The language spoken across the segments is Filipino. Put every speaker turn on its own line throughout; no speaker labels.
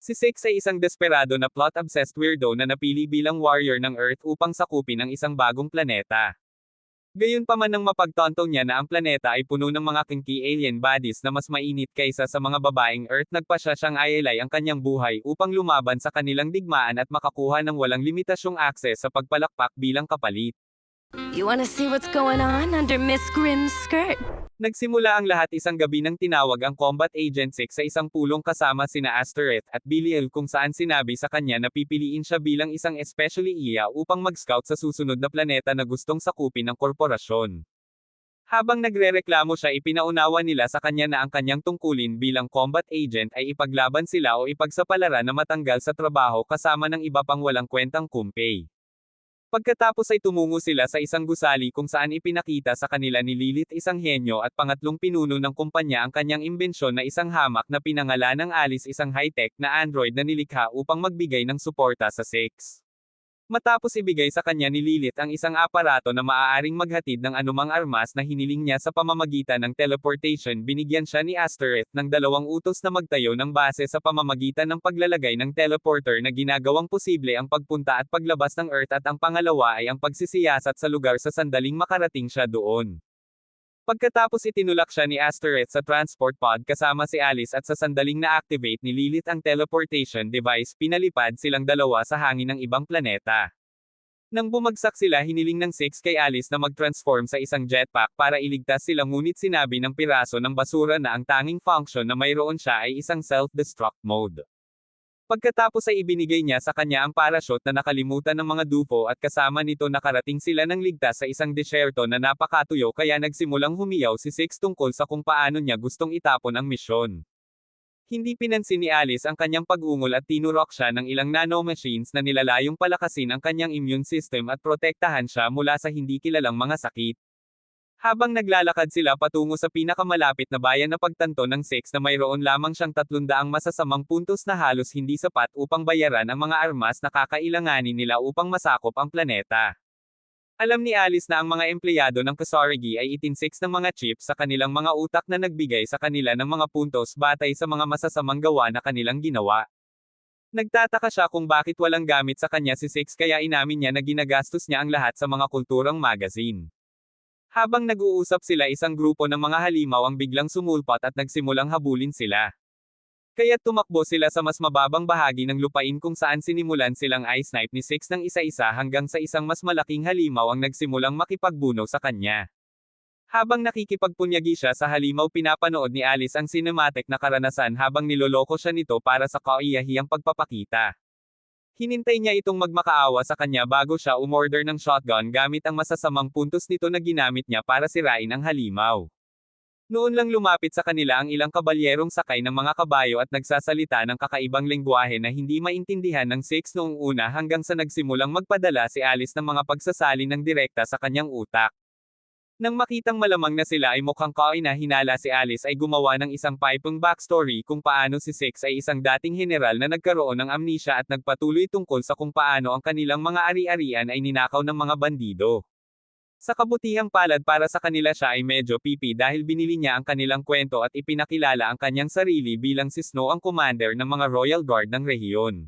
Si Six ay isang desperado na plot-obsessed weirdo na napili bilang warrior ng Earth upang sakupin ang isang bagong planeta. Gayunpaman nang mapagtanto niya na ang planeta ay puno ng mga kinky alien bodies na mas mainit kaysa sa mga babaeng Earth, nagpasya siyang ialay ang kanyang buhay upang lumaban sa kanilang digmaan at makakuha ng walang limitasyong akses sa pagpalakpak bilang kapalit.
You wanna see what's going on under Miss Grimm's skirt?
Nagsimula ang lahat isang gabi nang tinawag ang Combat Agent 6 sa isang pulong kasama sina Astereth at Belial, kung saan sinabi sa kanya na pipiliin siya bilang isang especially iya upang mag-scout sa susunod na planeta na gustong sakupin ng korporasyon. Habang nagrereklamo siya, ipinaunawa nila sa kanya na ang kanyang tungkulin bilang combat agent ay ipaglaban sila o ipagsapalaran na matanggal sa trabaho kasama ng iba pang walang kwentang kumpay. Pagkatapos ay tumungo sila sa isang gusali kung saan ipinakita sa kanila ni Lilith isang henyo at pangatlong pinuno ng kumpanya ang kanyang imbensyon na isang hamak na pinangalanang Alice, isang high-tech na android na nilikha upang magbigay ng suporta sa Six. Matapos ibigay sa kanya ni Lilith ang isang aparato na maaaring maghatid ng anumang armas na hiniling niya sa pamamagitan ng teleportation, binigyan siya ni Astereth ng 2 utos na magtayo ng base sa pamamagitan ng paglalagay ng teleporter na ginagawang posible ang pagpunta at paglabas ng Earth, at ang pangalawa ay ang pagsisiyasat sa lugar sa sandaling makarating siya doon. Pagkatapos itinulak siya ni Astereth sa transport pod kasama si Alice at sa sandaling na-activate ni Lilith ang teleportation device, pinalipad silang dalawa sa hangin ng ibang planeta. Nang bumagsak sila, hiniling ng Six kay Alice na mag-transform sa isang jetpack para iligtas sila, ngunit sinabi ng piraso ng basura na ang tanging function na mayroon siya ay isang self-destruct mode. Pagkatapos ay ibinigay niya sa kanya ang parachute na nakalimutan ng mga dufo at kasama nito nakarating sila ng ligtas sa isang desyerto na napakatuyo, kaya nagsimulang humiyaw si Six tungkol sa kung paano niya gustong itapon ang misyon. Hindi pinansin ni Alice ang kanyang pag-ungol at tinurok siya ng ilang nanomachines na nilalayong palakasin ang kanyang immune system at protektahan siya mula sa hindi kilalang mga sakit. Habang naglalakad sila patungo sa pinakamalapit na bayan, na pagtanto ng Six na mayroon lamang siyang 300 masasamang puntos na halos hindi sapat upang bayaran ang mga armas na kakailanganin nila upang masakop ang planeta. Alam ni Alice na ang mga empleyado ng Kasaragi ay itinsik ng mga chip sa kanilang mga utak na nagbigay sa kanila ng mga puntos batay sa mga masasamang gawa na kanilang ginawa. Nagtataka siya kung bakit walang gamit sa kanya si Six, kaya inamin niya na ginagastos niya ang lahat sa mga kulturang magazine. Habang nag-uusap sila, isang grupo ng mga halimaw ang biglang sumulpot at nagsimulang habulin sila. Kaya't tumakbo sila sa mas mababang bahagi ng lupain kung saan sinimulan silang i-snipe ni Six ng isa-isa hanggang sa isang mas malaking halimaw ang nagsimulang makipagbuno sa kanya. Habang nakikipagpunyagi siya sa halimaw, pinapanood ni Alice ang cinematic na karanasan habang niloloko siya nito para sa kaiyahiyang pagpapakita. Hinintay niya itong magmakaawa sa kanya bago siya umorder ng shotgun gamit ang masasamang puntos nito na ginamit niya para sirain ang halimaw. Noon lang lumapit sa kanila ang ilang kabalyerong sakay ng mga kabayo at nagsasalita ng kakaibang lengguwahe na hindi maintindihan ng Six noong una, hanggang sa nagsimulang magpadala si Alice ng mga pagsasalin ng direkta sa kanyang utak. Nang makitang malamang na sila ay mukhang kaina-hinala, si Alice ay gumawa ng isang pipong backstory kung paano si Six ay isang dating general na nagkaroon ng amnesia at nagpatuloy tungkol sa kung paano ang kanilang mga ari-arian ay ninakaw ng mga bandido. Sa kabutihang palad para sa kanila, siya ay medyo pipi dahil binili niya ang kanilang kwento at ipinakilala ang kanyang sarili bilang si Snow, ang commander ng mga Royal Guard ng rehiyon.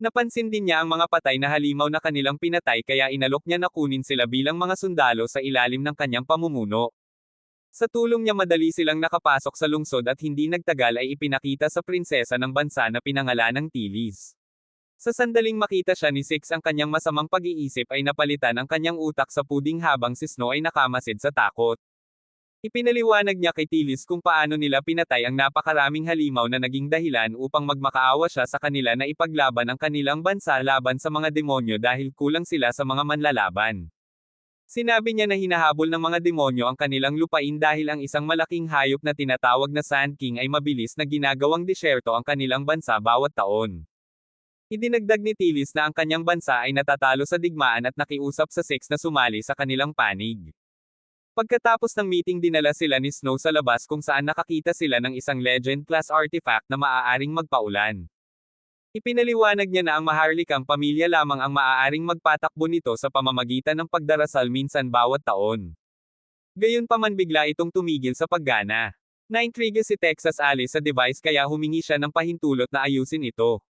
Napansin din niya ang mga patay na halimaw na kanilang pinatay, kaya inalok niya na kunin sila bilang mga sundalo sa ilalim ng kanyang pamumuno. Sa tulong niya, madali silang nakapasok sa lungsod at hindi nagtagal ay ipinakita sa prinsesa ng bansa na pinangalanang Tilis. Sa sandaling makita siya ni Six ang kanyang masamang pag-iisip, ay napalitan ang kanyang utak sa puding habang si Snow ay nakamasid sa takot. Ipinaliwanag niya kay Tilis kung paano nila pinatay ang napakaraming halimaw na naging dahilan upang magmakaawa siya sa kanila na ipaglaban ang kanilang bansa laban sa mga demonyo dahil kulang sila sa mga manlalaban. Sinabi niya na hinahabol ng mga demonyo ang kanilang lupain dahil ang isang malaking hayop na tinatawag na Sand King ay mabilis na ginagawang disyerto ang kanilang bansa bawat taon. Idinagdag ni Tilis na ang kanyang bansa ay natatalo sa digmaan at nakiusap sa Six na sumali sa kanilang panig. Pagkatapos ng meeting, dinala sila ni Snow sa labas kung saan nakakita sila ng isang legend-class artifact na maaaring magpaulan. Ipinaliwanag niya na ang maharlikang pamilya lamang ang maaaring magpatakbo nito sa pamamagitan ng pagdarasal minsan bawat taon. Gayunpaman, bigla itong tumigil sa paggana. Naintriga si Texas Alice sa device kaya humingi siya ng pahintulot na ayusin ito.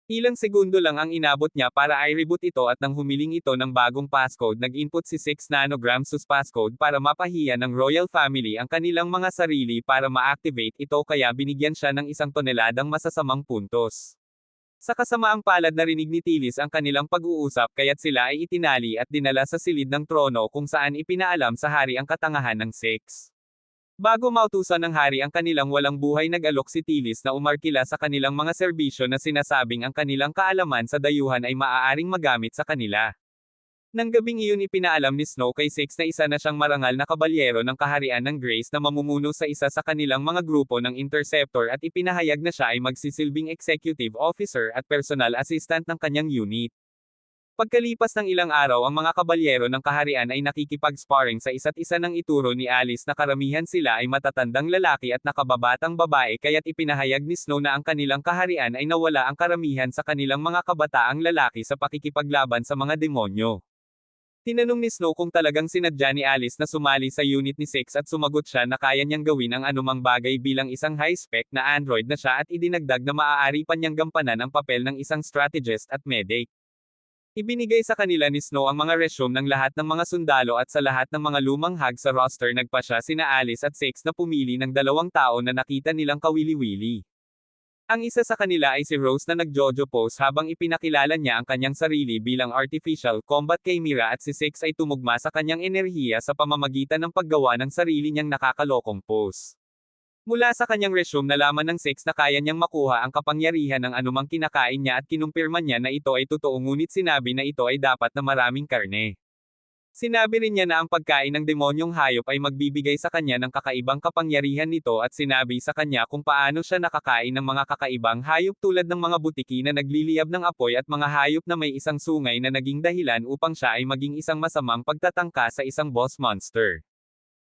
Ilang segundo lang ang inabot niya para i-reboot ito at nang humiling ito ng bagong passcode nag-input si 6 nanograms sus passcode para mapahiya ng royal family ang kanilang mga sarili para ma-activate ito kaya binigyan siya ng 1 toneladang masasamang puntos. Sa kasamaang palad narinig ni Tilis ang kanilang pag-uusap kaya't sila ay itinali at dinala sa silid ng trono kung saan ipinaalam sa hari ang katangahan ng 6. Bago mautusan ng hari ang kanilang walang buhay nag-alok si Tilis na umarkila sa kanilang mga serbisyo na sinasabing ang kanilang kaalaman sa dayuhan ay maaaring magamit sa kanila. Nang gabing iyon ipinaalam ni Snow kay Six na isa na siyang marangal na kabalyero ng kaharian ng Grace na mamumuno sa isa sa kanilang mga grupo ng Interceptor at ipinahayag na siya ay magsisilbing executive officer at personal assistant ng kanyang unit. Pagkalipas ng ilang araw ang mga kabalyero ng kaharian ay nakikipag-sparring sa isa't isa ng ituro ni Alice na karamihan sila ay matatandang lalaki at nakababatang babae kaya't ipinahayag ni Snow na ang kanilang kaharian ay nawala ang karamihan sa kanilang mga kabataang lalaki sa pakikipaglaban sa mga demonyo. Tinanong ni Snow kung talagang sinadya ni Alice na sumali sa unit ni Six at sumagot siya na kaya niyang gawin ang anumang bagay bilang isang high-spec na android na siya at idinagdag na maaari pa niyang gampanan ang papel ng isang strategist at medic. Ibinigay sa kanila ni Snow ang mga resume ng lahat ng mga sundalo at sa lahat ng mga lumang hag sa roster nagpa siya sina Alice at Six na pumili ng 2 tao na nakita nilang kawili-wili. Ang isa sa kanila ay si Rose na nag-jojo pose habang ipinakilala niya ang kanyang sarili bilang artificial combat chimera at si Six ay tumugma sa kanyang enerhiya sa pamamagitan ng paggawa ng sarili niyang nakakalokong pose. Mula sa kanyang resume nalaman ng Six na kaya niyang makuha ang kapangyarihan ng anumang kinakain niya at kinumpirma niya na ito ay totoo ngunit sinabi na ito ay dapat na maraming karne. Sinabi rin niya na ang pagkain ng demonyong hayop ay magbibigay sa kanya ng kakaibang kapangyarihan nito at sinabi sa kanya kung paano siya nakakain ng mga kakaibang hayop tulad ng mga butiki na nagliliyab ng apoy at mga hayop na may isang sungay na naging dahilan upang siya ay maging isang masamang pagtatangka sa isang boss monster.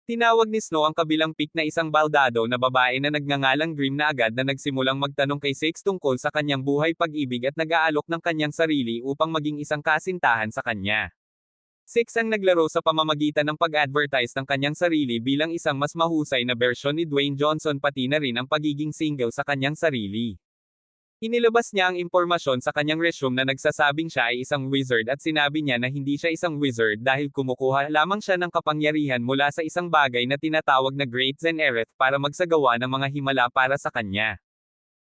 Tinawag ni Snow ang kabilang pick na isang baldado na babae na nagngangalang Grim na agad na nagsimulang magtanong kay Six tungkol sa kanyang buhay pag-ibig at nag-aalok ng kanyang sarili upang maging isang kasintahan sa kanya. Six ang naglaro sa pamamagitan ng pag-advertise ng kanyang sarili bilang isang mas mahusay na bersyon ni Dwayne Johnson pati na rin ang pagiging single sa kanyang sarili. Inilabas niya ang impormasyon sa kanyang resume na nagsasabing siya ay isang wizard at sinabi niya na hindi siya isang wizard dahil kumukuha lamang siya ng kapangyarihan mula sa isang bagay na tinatawag na Great Zen-Ereth para magsagawa ng mga himala para sa kanya.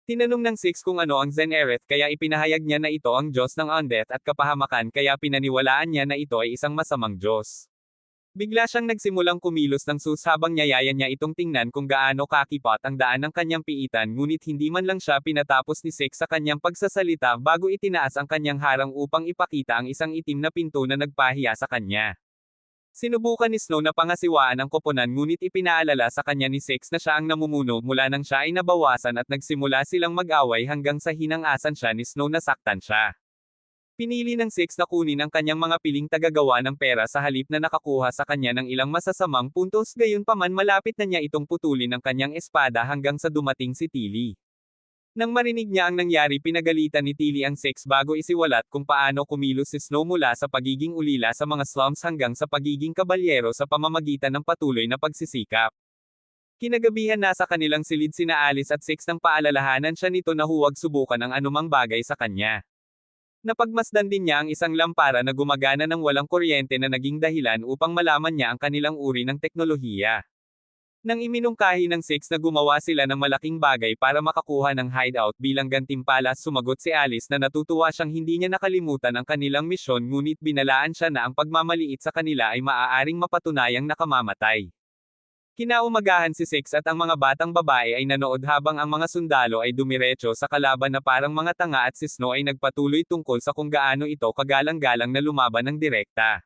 Tinanong ng Six kung ano ang Zen-Ereth kaya ipinahayag niya na ito ang Diyos ng Undeath at kapahamakan kaya pinaniwalaan niya na ito ay isang masamang Diyos. Bigla siyang nagsimulang kumilos ng sus habang niyaya niya itong tingnan kung gaano kakipot ang daan ng kanyang piitan ngunit hindi man lang siya pinatapos ni Six sa kanyang pagsasalita bago itinaas ang kanyang harang upang ipakita ang isang itim na pinto na nagpahiya sa kanya. Sinubukan ni Snow na pangasiwaan ang koponan ngunit ipinaalala sa kanya ni Six na siya ang namumuno mula nang siya ay nabawasan at nagsimula silang mag-away hanggang sa hinang-asan siya ni Snow na saktan siya. Pinili ng Six na kunin ang kanyang mga piling tagagawa ng pera sa halip na nakakuha sa kanya ng ilang masasamang puntos gayunpaman malapit na niya itong putulin ng kanyang espada hanggang sa dumating si Tilly. Nang marinig niya ang nangyari pinagalitan ni Tilly ang Six bago isiwalat kung paano kumilos si Snow mula sa pagiging ulila sa mga slums hanggang sa pagiging kabalyero sa pamamagitan ng patuloy na pagsisikap. Kinagabihan nasa kanilang silid sina Alice at Six nang paalalahanan siya nito na huwag subukan ang anumang bagay sa kanya. Napagmasdan din niya ang isang lampara na gumagana ng walang kuryente na naging dahilan upang malaman niya ang kanilang uri ng teknolohiya. Nang iminungkahi ng Six na gumawa sila ng malaking bagay para makakuha ng hideout bilang gantimpala sumagot si Alice na natutuwa siyang hindi niya nakalimutan ang kanilang misyon ngunit binalaan siya na ang pagmamaliit sa kanila ay maaaring mapatunayang nakamamatay. Kinaumagahan si Six at ang mga batang babae ay nanood habang ang mga sundalo ay dumiretso sa kalaban na parang mga tanga at si Snow ay nagpatuloy tungkol sa kung gaano ito kagalang-galang na lumaban ng direkta.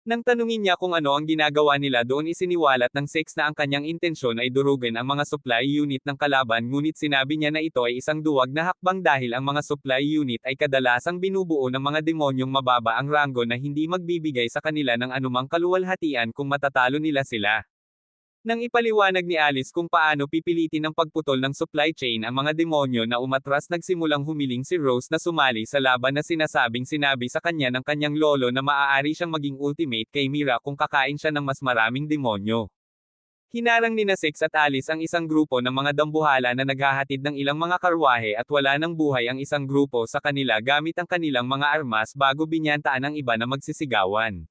Nang tanungin niya kung ano ang ginagawa nila doon isiniwalat ng Six na ang kanyang intensyon ay durugin ang mga supply unit ng kalaban ngunit sinabi niya na ito ay isang duwag na hakbang dahil ang mga supply unit ay kadalasang binubuo ng mga demonyong mababa ang ranggo na hindi magbibigay sa kanila ng anumang kaluwalhatian kung matatalo nila sila. Nang ipaliwanag ni Alice kung paano pipilitin ng pagputol ng supply chain ang mga demonyo na umatras nagsimulang humiling si Rose na sumali sa laban na sinasabing sinabi sa kanya ng kanyang lolo na maaari siyang maging ultimate chimera kung kakain siya ng mas maraming demonyo. Hinarang nina Six at Alice ang isang grupo ng mga dambuhala na naghahatid ng ilang mga karwahe at wala ng buhay ang isang grupo sa kanila gamit ang kanilang mga armas bago binyantaan ang iba na magsisigawan.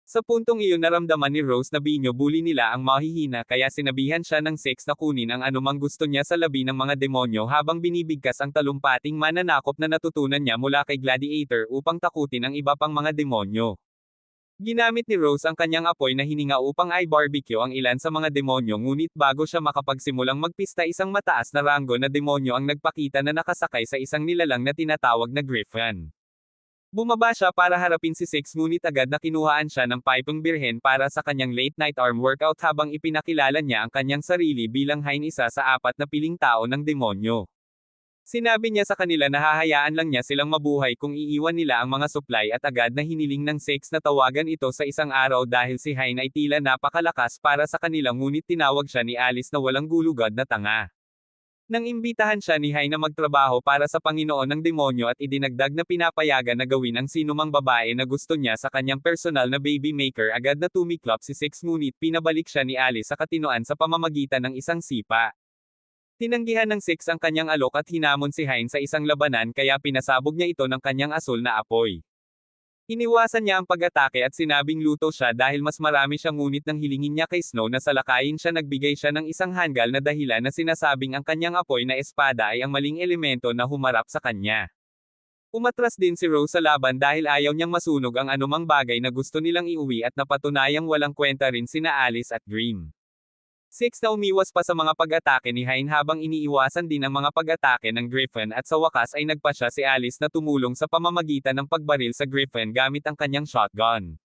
Sa puntong iyon naramdaman ni Rose na binyo-bully nila ang mahihina kaya sinabihan siya ng Six na kunin ang anumang gusto niya sa labi ng mga demonyo habang binibigkas ang talumpating mananakop na natutunan niya mula kay Gladiator upang takutin ang iba pang mga demonyo. Ginamit ni Rose ang kanyang apoy na hininga upang i-barbecue ang ilan sa mga demonyo ngunit bago siya makapagsimulang magpista isang mataas na ranggo na demonyo ang nagpakita na nakasakay sa isang nilalang na tinatawag na Griffin. Bumaba siya para harapin si Six ngunit agad na kinuhaan siya ng pipong birhen para sa kanyang late night arm workout habang ipinakilala niya ang kanyang sarili bilang isa sa 4 na piling tao ng demonyo. Sinabi niya sa kanila na hahayaan lang niya silang mabuhay kung iiwan nila ang mga supply at agad na hiniling ng Six na tawagan ito sa isang araw dahil si Hein ay tila napakalakas para sa kanila ngunit tinawag siya ni Alice na walang gulugad na tanga. Nang imbitahan siya ni Hein na magtrabaho para sa Panginoon ng Demonyo at idinagdag na pinapayagan na gawin ang sinumang babae na gusto niya sa kanyang personal na baby maker agad na tumiklop si Six ngunit pinabalik siya ni Alice sa katinoan sa pamamagitan ng isang sipa. Tinanggihan ng Six ang kanyang alok at hinamon si Hein sa isang labanan kaya pinasabog niya ito ng kanyang asul na apoy. Iniwasan niya ang pag-atake at sinabing luto siya dahil mas marami siya ngunit nang hilingin niya kay Snow na salakayin siya nagbigay siya ng isang hanggal na dahilan na sinasabing ang kanyang apoy na espada ay ang maling elemento na humarap sa kanya. Umatras din si Rose sa laban dahil ayaw niyang masunog ang anumang bagay na gusto nilang iuwi at napatunayang walang kwenta rin sina Alice at Dream. Six na umiwas pa sa mga pag-atake ni Hein habang iniiwasan din ang mga pag-atake ng Griffin at sa wakas ay nagpasya si Alice na tumulong sa pamamagitan ng pagbaril sa Griffin gamit ang kanyang shotgun.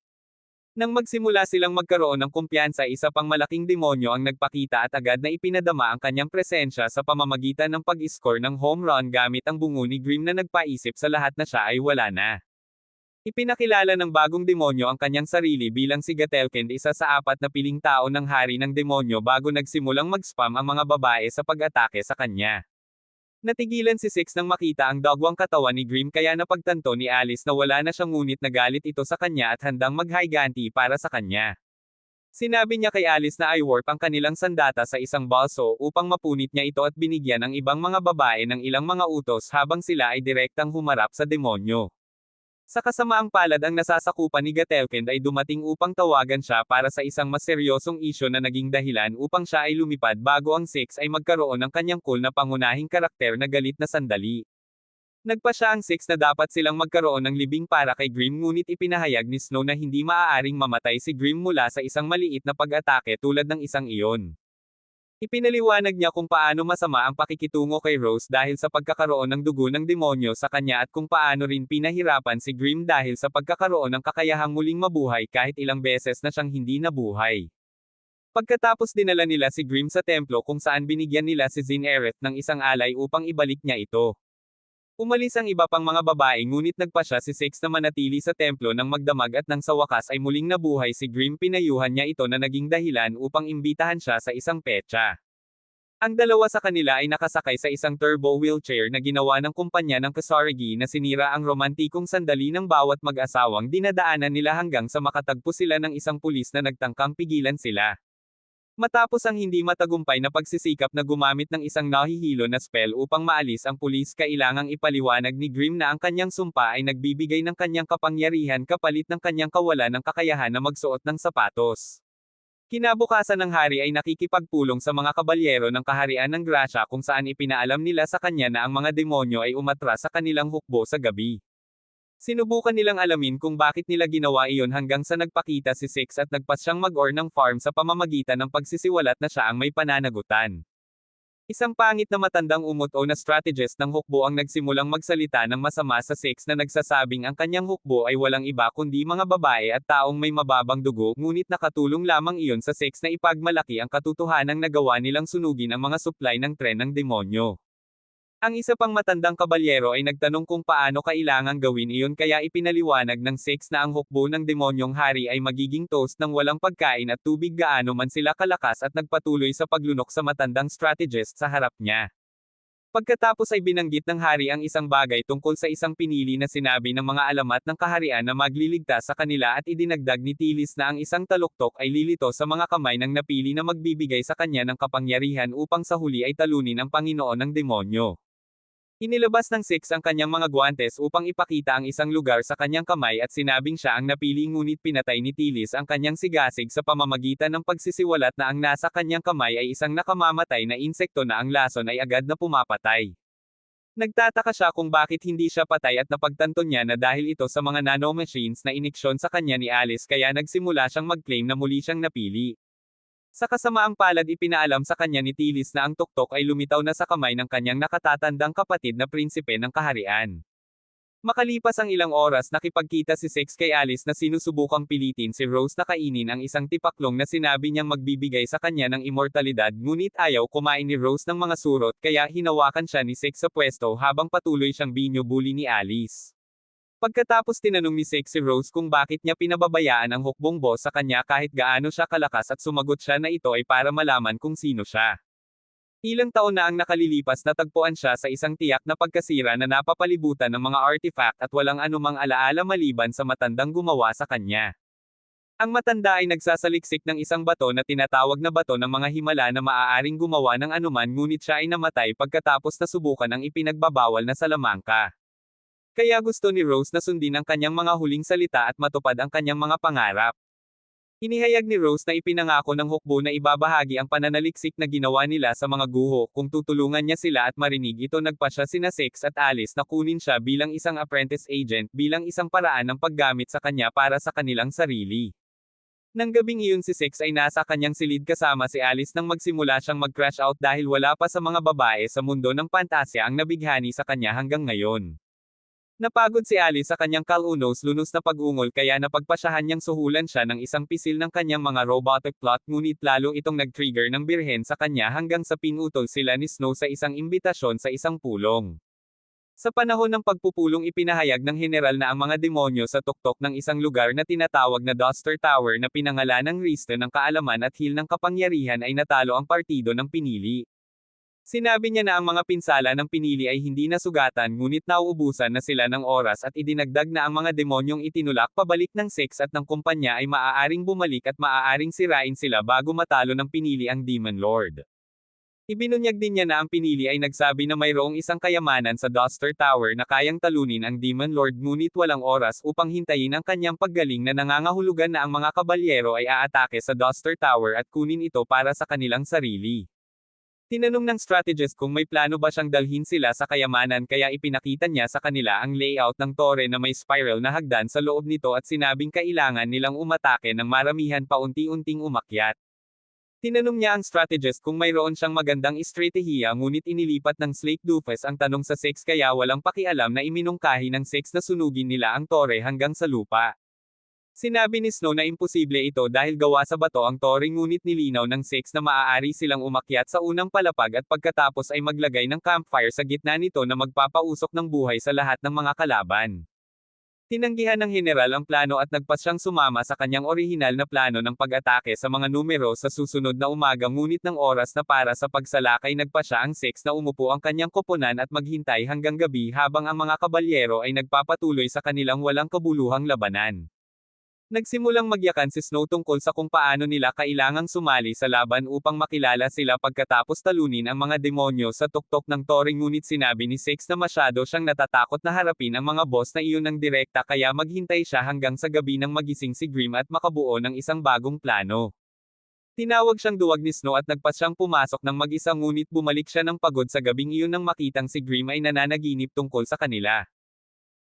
Nang magsimula silang magkaroon ng kumpiyansa isa pang malaking demonyo ang nagpakita at agad na ipinadama ang kanyang presensya sa pamamagitan ng pag-score ng home run gamit ang bungo ni Grimm na nagpaisip sa lahat na siya ay wala na. Ipinakilala ng bagong demonyo ang kanyang sarili bilang si Gatelkind isa sa 4 na piling tao ng hari ng demonyo bago nagsimulang mag-spam ang mga babae sa pag-atake sa kanya. Natigilan si Six nang makita ang dagwang katawan ni Grimm kaya napagtanto ni Alice na wala na siya ngunit nagalit ito sa kanya at handang maghiganti para sa kanya. Sinabi niya kay Alice na i-warp ang kanilang sandata sa isang balso upang mapunit niya ito at binigyan ang ibang mga babae ng ilang mga utos habang sila ay direktang humarap sa demonyo. Sa kasamaang palad ang nasasakupan ni Gatelkind ay dumating upang tawagan siya para sa isang mas seryosong isyo na naging dahilan upang siya ay lumipad bago ang Six ay magkaroon ng kanyang cool na pangunahing karakter na galit na sandali. Nagpa siya ang Six na dapat silang magkaroon ng libing para kay Grimm ngunit ipinahayag ni Snow na hindi maaaring mamatay si Grimm mula sa isang maliit na pag-atake tulad ng isang iyon. Ipinaliwanag niya kung paano masama ang pakikitungo kay Rose dahil sa pagkakaroon ng dugo ng demonyo sa kanya at kung paano rin pinahirapan si Grimm dahil sa pagkakaroon ng kakayahang muling mabuhay kahit ilang beses na siyang hindi nabuhay. Pagkatapos dinala nila si Grimm sa templo kung saan binigyan nila si Zinnereth ng isang alay upang ibalik niya ito. Umalis ang iba pang mga babae ngunit nagpa siya si Six na manatili sa templo ng magdamag at nang sa wakas ay muling nabuhay si Grimm pinayuhan niya ito na naging dahilan upang imbitahan siya sa isang petsa. Ang dalawa sa kanila ay nakasakay sa isang turbo wheelchair na ginawa ng kumpanya ng Kasaragi na sinira ang romantikong sandali ng bawat mag-asawang dinadaanan nila hanggang sa makatagpo sila ng isang pulis na nagtangkang pigilan sila. Matapos ang hindi matagumpay na pagsisikap na gumamit ng isang nahihilo na spell upang maalis ang pulis kailangang ipaliwanag ni Grimm na ang kanyang sumpa ay nagbibigay ng kanyang kapangyarihan kapalit ng kanyang kawalan ng kakayahan na magsuot ng sapatos. Kinabukasan ng hari ay nakikipagpulong sa mga kabalyero ng kaharian ng Gracia kung saan ipinaalam nila sa kanya na ang mga demonyo ay umatras sa kanilang hukbo sa gabi. Sinubukan nilang alamin kung bakit nila ginawa iyon hanggang sa nagpakita si Six at nagpas siyang mag-or ng farm sa pamamagitan ng pagsisiwalat na siya ang may pananagutan. Isang pangit na matandang umut-o na strategist ng hukbo ang nagsimulang magsalita ng masama sa Six na nagsasabing ang kanyang hukbo ay walang iba kundi mga babae at taong may mababang dugo ngunit nakatulong lamang iyon sa Six na ipagmalaki ang katotohanang nagawa nilang sunugin ang mga supply ng tren ng demonyo. Ang isa pang matandang kabalyero ay nagtanong kung paano kailangang gawin iyon kaya ipinaliwanag ng Six na ang hukbo ng demonyong hari ay magiging toast ng walang pagkain at tubig gaano man sila kalakas at nagpatuloy sa paglunok sa matandang strategist sa harap niya. Pagkatapos ay binanggit ng hari ang isang bagay tungkol sa isang pinili na sinabi ng mga alamat ng kaharian na magliligtas sa kanila at idinagdag ni Tilis na ang isang taluktok ay lilito sa mga kamay ng napili na magbibigay sa kanya ng kapangyarihan upang sa huli ay talunin ang Panginoon ng demonyo. Inilabas ng Six ang kanyang mga guwantes upang ipakita ang isang lugar sa kanyang kamay at sinabing siya ang napili ngunit pinatay ni Tilis ang kanyang sigasig sa pamamagitan ng pagsisiwalat na ang nasa kanyang kamay ay isang nakamamatay na insekto na ang lason ay agad na pumapatay. Nagtataka siya kung bakit hindi siya patay at napagtanto niya na dahil ito sa mga nanomachines na iniksyon sa kanya ni Alice kaya nagsimula siyang mag-claim na muli siyang napili. Sa kasamaang palad ipinaalam sa kanya ni Tilis na ang tuktok ay lumitaw na sa kamay ng kanyang nakatatandang kapatid na prinsipe ng kaharian. Makalipas ang ilang oras nakipagkita si Six kay Alice na sinusubukang pilitin si Rose na kainin ang isang tipaklong na sinabi niyang magbibigay sa kanya ng immortalidad ngunit ayaw kumain ni Rose ng mga surot kaya hinawakan siya ni Six sa pwesto habang patuloy siyang binyo-bully ni Alice. Pagkatapos tinanong ni Six si Rose kung bakit niya pinababayaan ang hukbong boss sa kanya kahit gaano siya kalakas at sumagot siya na ito ay para malaman kung sino siya. Ilang taon na ang nakalilipas natagpuan siya sa isang tiyak na pagkasira na napapalibutan ng mga artifact at walang anumang alaala maliban sa matandang gumawa sa kanya. Ang matanda ay nagsasaliksik ng isang bato na tinatawag na bato ng mga himala na maaaring gumawa ng anuman ngunit siya ay namatay pagkatapos nasubukan ang ipinagbabawal na salamangka. Kaya gusto ni Rose na sundin ang kanyang mga huling salita at matupad ang kanyang mga pangarap. Inihayag ni Rose na ipinangako ng hukbo na ibabahagi ang pananaliksik na ginawa nila sa mga guho kung tutulungan niya sila at marinig ito nagpasya sina Six at Alice na kunin siya bilang isang apprentice agent bilang isang paraan ng paggamit sa kanya para sa kanilang sarili. Nang gabing iyon si Six ay nasa kanyang silid kasama si Alice nang magsimula siyang mag-crash out dahil wala pa sa mga babae sa mundo ng pantasya ang nabighani sa kanya hanggang ngayon. Napagod si Alice sa kanyang kalunos-lunos na pag-ungol kaya napagpasyahan niyang suhulan siya ng isang pisil ng kanyang mga robotic plot ngunit lalo itong nag-trigger ng birhen sa kanya hanggang sa pinutol sila ni Snow sa isang imbitasyon sa isang pulong. Sa panahon ng pagpupulong ipinahayag ng general na ang mga demonyo sa tuktok ng isang lugar na tinatawag na Duster Tower na pinangalanang Risto ng kaalaman at Hill ng kapangyarihan ay natalo ang partido ng pinili. Sinabi niya na ang mga pinsala ng pinili ay hindi nasugatan ngunit nauubusan na sila ng oras at idinagdag na ang mga demonyong itinulak pabalik ng Six at ng kumpanya ay maaaring bumalik at maaaring sirain sila bago matalo ng pinili ang Demon Lord. Ibinunyag din niya na ang pinili ay nagsabi na mayroong isang kayamanan sa Duster Tower na kayang talunin ang Demon Lord ngunit walang oras upang hintayin ang kanyang paggaling na nangangahulugan na ang mga kabalyero ay aatake sa Duster Tower at kunin ito para sa kanilang sarili. Tinanong ng strategist kung may plano ba siyang dalhin sila sa kayamanan kaya ipinakita niya sa kanila ang layout ng tore na may spiral na hagdan sa loob nito at sinabing kailangan nilang umatake ng maramihan paunti-unting umakyat. Tinanong niya ang strategist kung mayroon siyang magandang estratehiya ngunit inilipat ng Slake Doofus ang tanong sa Six kaya walang pakialam na iminungkahi ng Six na sunugin nila ang tore hanggang sa lupa. Sinabi ni Snow na imposible ito dahil gawa sa bato ang tore ngunit nilinaw ng Six na maaari silang umakyat sa unang palapag at pagkatapos ay maglagay ng campfire sa gitna nito na magpapausok ng buhay sa lahat ng mga kalaban. Tinanggihan ng general ang plano at nagpas siyang sumama sa kanyang orihinal na plano ng pag-atake sa mga numero sa susunod na umaga ngunit ng oras na para sa pagsalakay nagpa siya ang Six na umupo ang kanyang koponan at maghintay hanggang gabi habang ang mga kabalyero ay nagpapatuloy sa kanilang walang kabuluhang labanan. Nagsimulang magyakan si Snow tungkol sa kung paano nila kailangang sumali sa laban upang makilala sila pagkatapos talunin ang mga demonyo sa tuktok ng tore ngunit sinabi ni Six na masyado siyang natatakot na harapin ang mga boss na iyon ng direkta kaya maghintay siya hanggang sa gabi nang magising si Grim at makabuo ng isang bagong plano. Tinawag siyang duwag ni Snow at nagpas siyang pumasok ng mag-isa ngunit bumalik siya ng pagod sa gabing iyon nang makitang si Grim ay nananaginip tungkol sa kanila.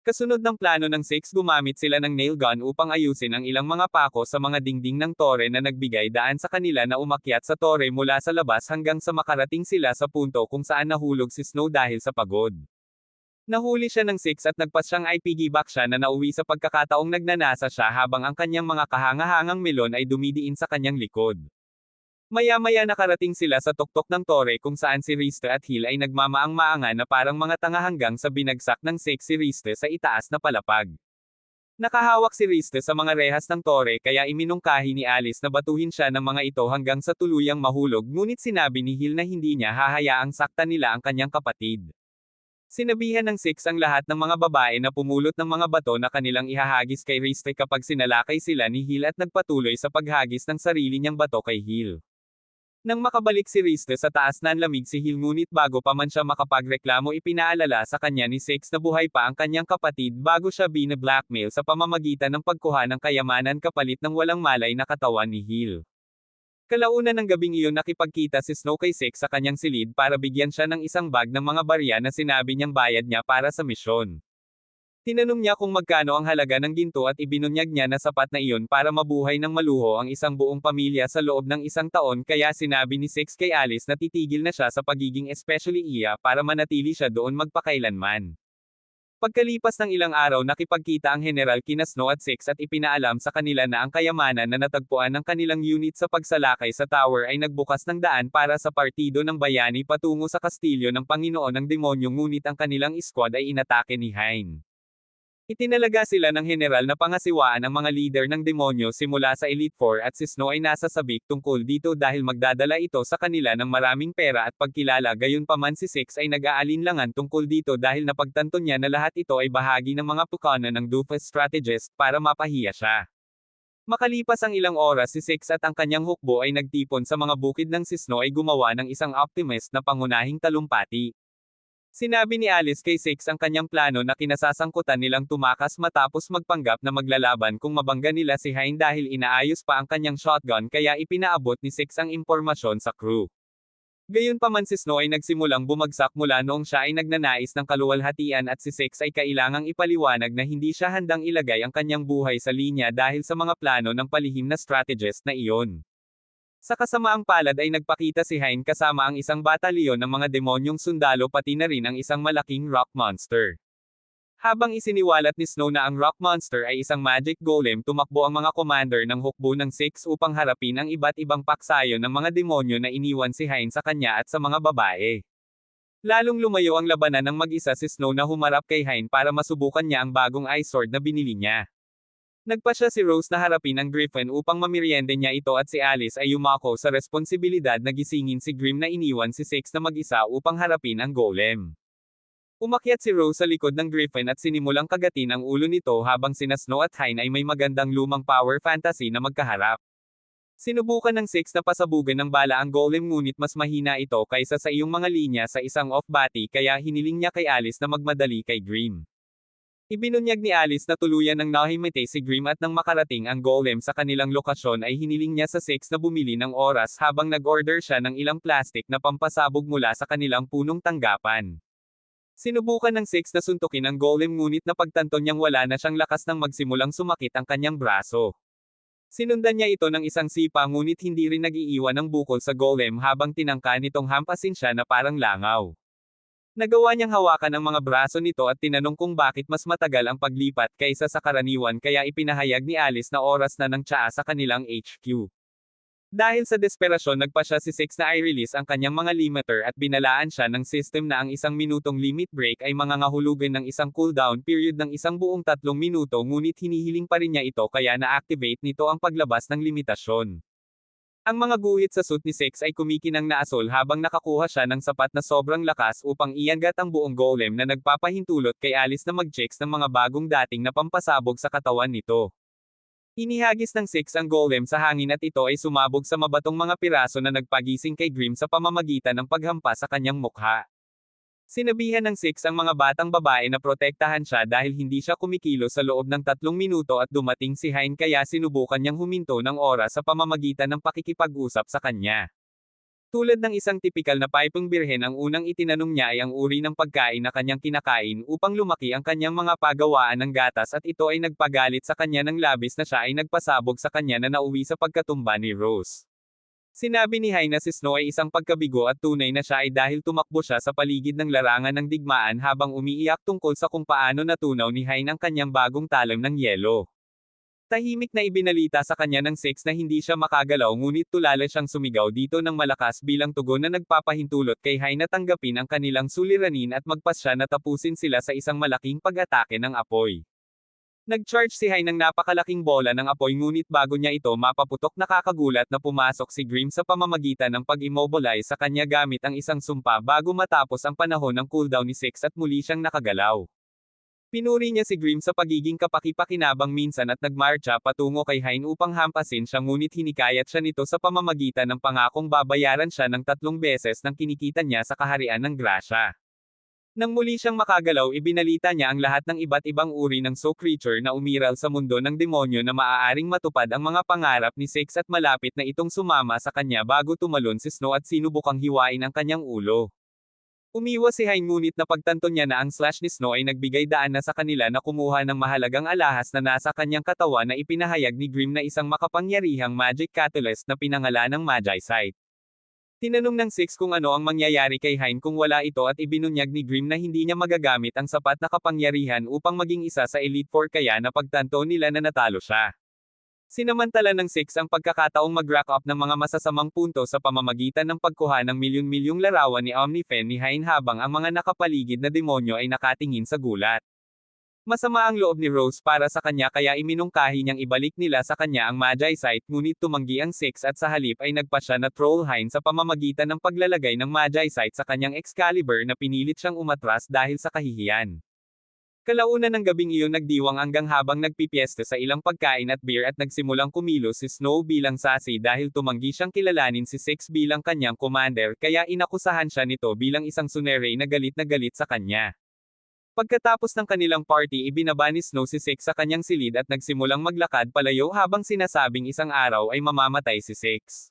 Kasunod ng plano ng Six gumamit sila ng nail gun upang ayusin ang ilang mga pako sa mga dingding ng tore na nagbigay daan sa kanila na umakyat sa tore mula sa labas hanggang sa makarating sila sa punto kung saan nahulog si Snow dahil sa pagod. Nahuli siya ng Six at nagpas siyang ipigibak siya na nauwi sa pagkakataong nagnanasa siya habang ang kanyang mga kahangahangang melon ay dumidiin sa kanyang likod. Maya-maya nakarating sila sa tuktok ng tore kung saan si Risto at Hill ay nagmamaang-maangan na parang mga tanga hanggang sa binagsak ng Six si Risto sa itaas na palapag. Nakahawak si Risto sa mga rehas ng tore kaya iminungkahi ni Alice na batuhin siya ng mga ito hanggang sa tuluyang mahulog ngunit sinabi ni Hill na hindi niya hahayaang saktan nila ang kanyang kapatid. Sinabihan ng Six ang lahat ng mga babae na pumulot ng mga bato na kanilang ihahagis kay Risto kapag sinalakay sila ni Hill at nagpatuloy sa paghagis ng sarili niyang bato kay Hill. Nang makabalik si Risto sa taas nanlamig si Hill ngunit bago pa man siya makapagreklamo ipinaalala sa kanya ni Six na buhay pa ang kanyang kapatid bago siya bina-blackmail sa pamamagitan ng pagkuha ng kayamanan kapalit ng walang malay na katawan ni Hill. Kalaunan ng gabing iyon nakipagkita si Snow kay Six sa kanyang silid para bigyan siya ng isang bag ng mga barya na sinabi niyang bayad niya para sa misyon. Tinanong niya kung magkano ang halaga ng ginto at ibinunyag niya na sapat na iyon para mabuhay ng maluho ang isang buong pamilya sa loob ng isang taon kaya sinabi ni Six kay Alice na titigil na siya sa pagiging especially iya para manatili siya doon magpakailanman. Pagkalipas ng ilang araw nakipagkita ang General kina Snow at Six at ipinaalam sa kanila na ang kayamanan na natagpuan ng kanilang unit sa pagsalakay sa tower ay nagbukas ng daan para sa partido ng bayani patungo sa kastilyo ng Panginoon ng Demonyo ngunit ang kanilang squad ay inatake ni Hein. Itinalaga sila ng General na pangasiwaan ang mga leader ng demonyo simula sa Elite Four at si Snow ay nasa sabik tungkol dito dahil magdadala ito sa kanila ng maraming pera at pagkilala gayunpaman si Six ay nag-aalinlangan tungkol dito dahil napagtanto niya na lahat ito ay bahagi ng mga pukana ng Doofus strategist para mapahiya siya. Makalipas ang ilang oras si Six at ang kanyang hukbo ay nagtipon sa mga bukid ng si Snow ay gumawa ng isang optimist na pangunahing talumpati. Sinabi ni Alice kay Six ang kanyang plano na kinasasangkutan nilang tumakas matapos magpanggap na maglalaban kung mabangga nila si Hein dahil inaayos pa ang kanyang shotgun kaya ipinaabot ni Six ang impormasyon sa crew. Gayunpaman si Snow ay nagsimulang bumagsak mula noong siya ay nagnanais ng kaluwalhatian at si Six ay kailangang ipaliwanag na hindi siya handang ilagay ang kanyang buhay sa linya dahil sa mga plano ng palihim na strategist na iyon. Sa kasamaang palad ay nagpakita si Hein kasama ang isang batalyon ng mga demonyong sundalo pati na rin ang isang malaking rock monster. Habang isiniwalat ni Snow na ang rock monster ay isang magic golem tumakbo ang mga commander ng hukbo ng Six upang harapin ang iba't ibang paksayo ng mga demonyo na iniwan si Hein sa kanya at sa mga babae. Lalong lumayo ang labanan ng mag-isa si Snow na humarap kay Hein para masubukan niya ang bagong ice sword na binili niya. Nagpa siya si Rose na harapin ang Griffin upang mameriende niya ito at si Alice ay yumako sa responsibilidad na gisingin si Grim na iniwan si Six na mag-isa upang harapin ang golem. Umakyat si Rose sa likod ng Griffin at sinimulang kagatin ang ulo nito habang sina Snow at Hein ay may magandang lumang power fantasy na magkaharap. Sinubukan ng Six na pasabugan ng bala ang golem ngunit mas mahina ito kaysa sa iyong mga linya sa isang off-bati kaya hiniling niya kay Alice na magmadali kay Grim. Ibinunyag ni Alice na tuluyan ng nahimite si Grim at nang makarating ang golem sa kanilang lokasyon ay hiniling niya sa Six na bumili ng oras habang nag-order siya ng ilang plastic na pampasabog mula sa kanilang punong tanggapan. Sinubukan ng Six na suntukin ang golem ngunit napagtanto niyang wala na siyang lakas nang magsimulang sumakit ang kanyang braso. Sinundan niya ito ng isang sipa ngunit hindi rin nag-iiwan ng bukol sa golem habang tinangka nitong hampasin siya na parang langaw. Nagawa niyang hawakan ang mga braso nito at tinanong kung bakit mas matagal ang paglipat kaysa sa karaniwan kaya ipinahayag ni Alice na oras na ng tsaa sa kanilang HQ. Dahil sa desperasyon nagpa siya si Six na i-release ang kanyang mga limiter at binalaan siya ng system na ang isang minutong limit break ay mangangahulugan ng isang cooldown period ng isang buong 3 minuto ngunit hinihiling pa rin niya ito kaya na-activate nito ang paglabas ng limitasyon. Ang mga guhit sa suit ni Six ay kumikinang na asol habang nakakuha siya ng sapat na sobrang lakas upang iangat ang buong golem na nagpapahintulot kay Alice na mag-checks ng mga bagong dating na pampasabog sa katawan nito. Inihagis ng Six ang golem sa hangin at ito ay sumabog sa mabatong mga piraso na nagpagising kay Grim sa pamamagitan ng paghampas sa kanyang mukha. Sinabihan ng Six ang mga batang babae na protektahan siya dahil hindi siya kumikilo sa loob ng 3 minuto at dumating si Hein kaya sinubukan niyang huminto ng oras sa pamamagitan ng pakikipag-usap sa kanya. Tulad ng isang tipikal na pipong birhen ang unang itinanong niya ay ang uri ng pagkain na kanyang kinakain upang lumaki ang kanyang mga pagawaan ng gatas at ito ay nagpagalit sa kanya ng labis na siya ay nagpasabog sa kanya na nauwi sa pagkatumba ni Rose. Sinabi ni Hein na si Snow ay isang pagkabigo at tunay na siya ay dahil tumakbo siya sa paligid ng larangan ng digmaan habang umiiyak tungkol sa kung paano natunaw ni Hein ang kanyang bagong talam ng yelo. Tahimik na ibinalita sa kanya ng Six na hindi siya makagalaw ngunit tulala siyang sumigaw dito ng malakas bilang tugon na nagpapahintulot kay Hein na tanggapin ang kanilang suliranin at magpas siya na tapusin sila sa isang malaking pag-atake ng apoy. Nag-charge si Hai ng napakalaking bola ng apoy ngunit bago niya ito mapaputok nakakagulat na pumasok si Grimm sa pamamagitan ng pag-immobilize sa kanya gamit ang isang sumpa bago matapos ang panahon ng cooldown ni Six at muli siyang nakagalaw. Pinuri niya si Grimm sa pagiging kapaki-pakinabang minsan at nagmarcha patungo kay Hein upang hampasin siya ngunit hinikayat siya nito sa pamamagitan ng pangakong babayaran siya ng 3 beses ng kinikita niya sa kaharian ng grasya. Nang muli siyang makagalaw ibinalita niya ang lahat ng iba't ibang uri ng so creature na umiral sa mundo ng demonyo na maaaring matupad ang mga pangarap ni Six at malapit na itong sumama sa kanya bago tumalon si Snow at sinubukang hiwain ang kanyang ulo. Umiwas si Hein ngunit napagtanto niya na ang slash ni Snow ay nagbigay daan na sa kanila na kumuha ng mahalagang alahas na nasa kanyang katawan na ipinahayag ni Grimm na isang makapangyarihang magic catalyst na pinangalanang Magicite. Tinanong ng Six kung ano ang mangyayari kay Hein kung wala ito at ibinunyag ni Grimm na hindi niya magagamit ang sapat na kapangyarihan upang maging isa sa Elite Four kaya napagtanto nila na natalo siya. Sinamantala ng Six ang pagkakataong mag-rack up ng mga masasamang punto sa pamamagitan ng pagkuha ng milyon-milyong larawan ni Omnifen ni Hein habang ang mga nakapaligid na demonyo ay nakatingin sa gulat. Masama ang loob ni Rose para sa kanya kaya iminungkahi niyang ibalik nila sa kanya ang Magicite ngunit tumanggi ang Six at sa halip ay nagpa siya na troll Hein sa pamamagitan ng paglalagay ng Magicite sa kanyang Excalibur na pinilit siyang umatras dahil sa kahihiyan. Kalaunan ng gabing iyon nagdiwang hanggang habang nagpipiesta sa ilang pagkain at beer at nagsimulang kumilos si Snow bilang sassy dahil tumanggi siyang kilalanin si Six bilang kanyang commander kaya inakusahan siya nito bilang isang sunere na galit sa kanya. Pagkatapos ng kanilang party ibinaba ni Snow si Six sa kanyang silid at nagsimulang maglakad palayo habang sinasabing isang araw ay mamamatay si Six.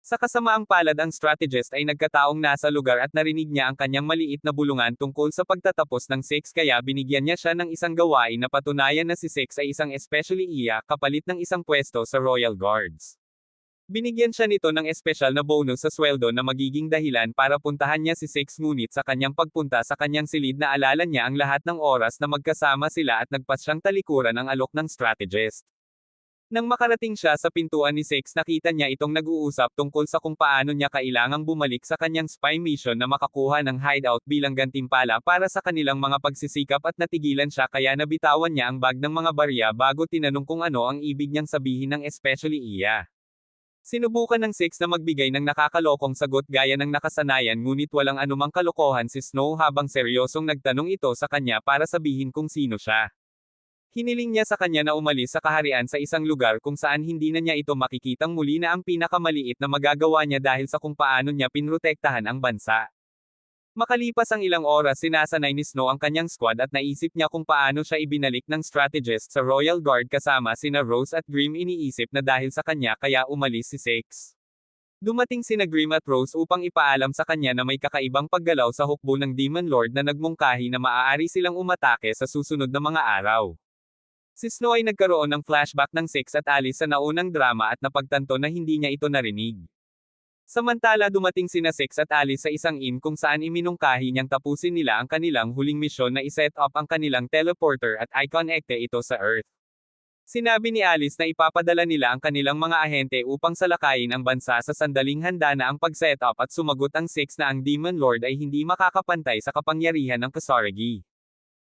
Sa kasamaang palad ang strategist ay nagkataong nasa lugar at narinig niya ang kanyang maliit na bulungan tungkol sa pagtatapos ng Six kaya binigyan niya siya ng isang gawain na patunayan na si Six ay isang especially iya kapalit ng isang pwesto sa Royal Guards. Binigyan siya nito ng espesyal na bonus sa sweldo na magiging dahilan para puntahan niya si Six ngunit sa kanyang pagpunta sa kanyang silid na alala niya ang lahat ng oras na magkasama sila at nagpas siyang talikuran ang alok ng strategist. Nang makarating siya sa pintuan ni Six nakita niya itong nag-uusap tungkol sa kung paano niya kailangang bumalik sa kanyang spy mission na makakuha ng hideout bilang gantimpala para sa kanilang mga pagsisikap at natigilan siya kaya nabitawan niya ang bag ng mga barya bago tinanong kung ano ang ibig niyang sabihin ng especially iya. Sinubukan ng Six na magbigay ng nakakalokong sagot gaya ng nakasanayan ngunit walang anumang kalokohan si Snow habang seryosong nagtanong ito sa kanya para sabihin kung sino siya. Hiniling niya sa kanya na umalis sa kaharian sa isang lugar kung saan hindi na niya ito makikitang muli na ang pinakamaliit na magagawa niya dahil sa kung paano niya pinrotektahan ang bansa. Makalipas ang ilang oras sinasanay ni Snow ang kanyang squad at naisip niya kung paano siya ibinalik ng strategist sa Royal Guard kasama sina Rose at Grimm iniisip na dahil sa kanya kaya umalis si Six. Dumating sina Grimm at Rose upang ipaalam sa kanya na may kakaibang paggalaw sa hukbo ng Demon Lord na nagmungkahi na maaari silang umatake sa susunod na mga araw. Si Snow ay nagkaroon ng flashback ng Six at Alice sa naunang drama at napagtanto na hindi niya ito narinig. Samantala dumating sina Six at Alice sa isang inn kung saan iminungkahi niyang tapusin nila ang kanilang huling misyon na iset up ang kanilang teleporter at i-connecte ito sa Earth. Sinabi ni Alice na ipapadala nila ang kanilang mga ahente upang salakayin ang bansa sa sandaling handa na ang pag-set up at sumagot ang Six na ang Demon Lord ay hindi makakapantay sa kapangyarihan ng Kasaragi.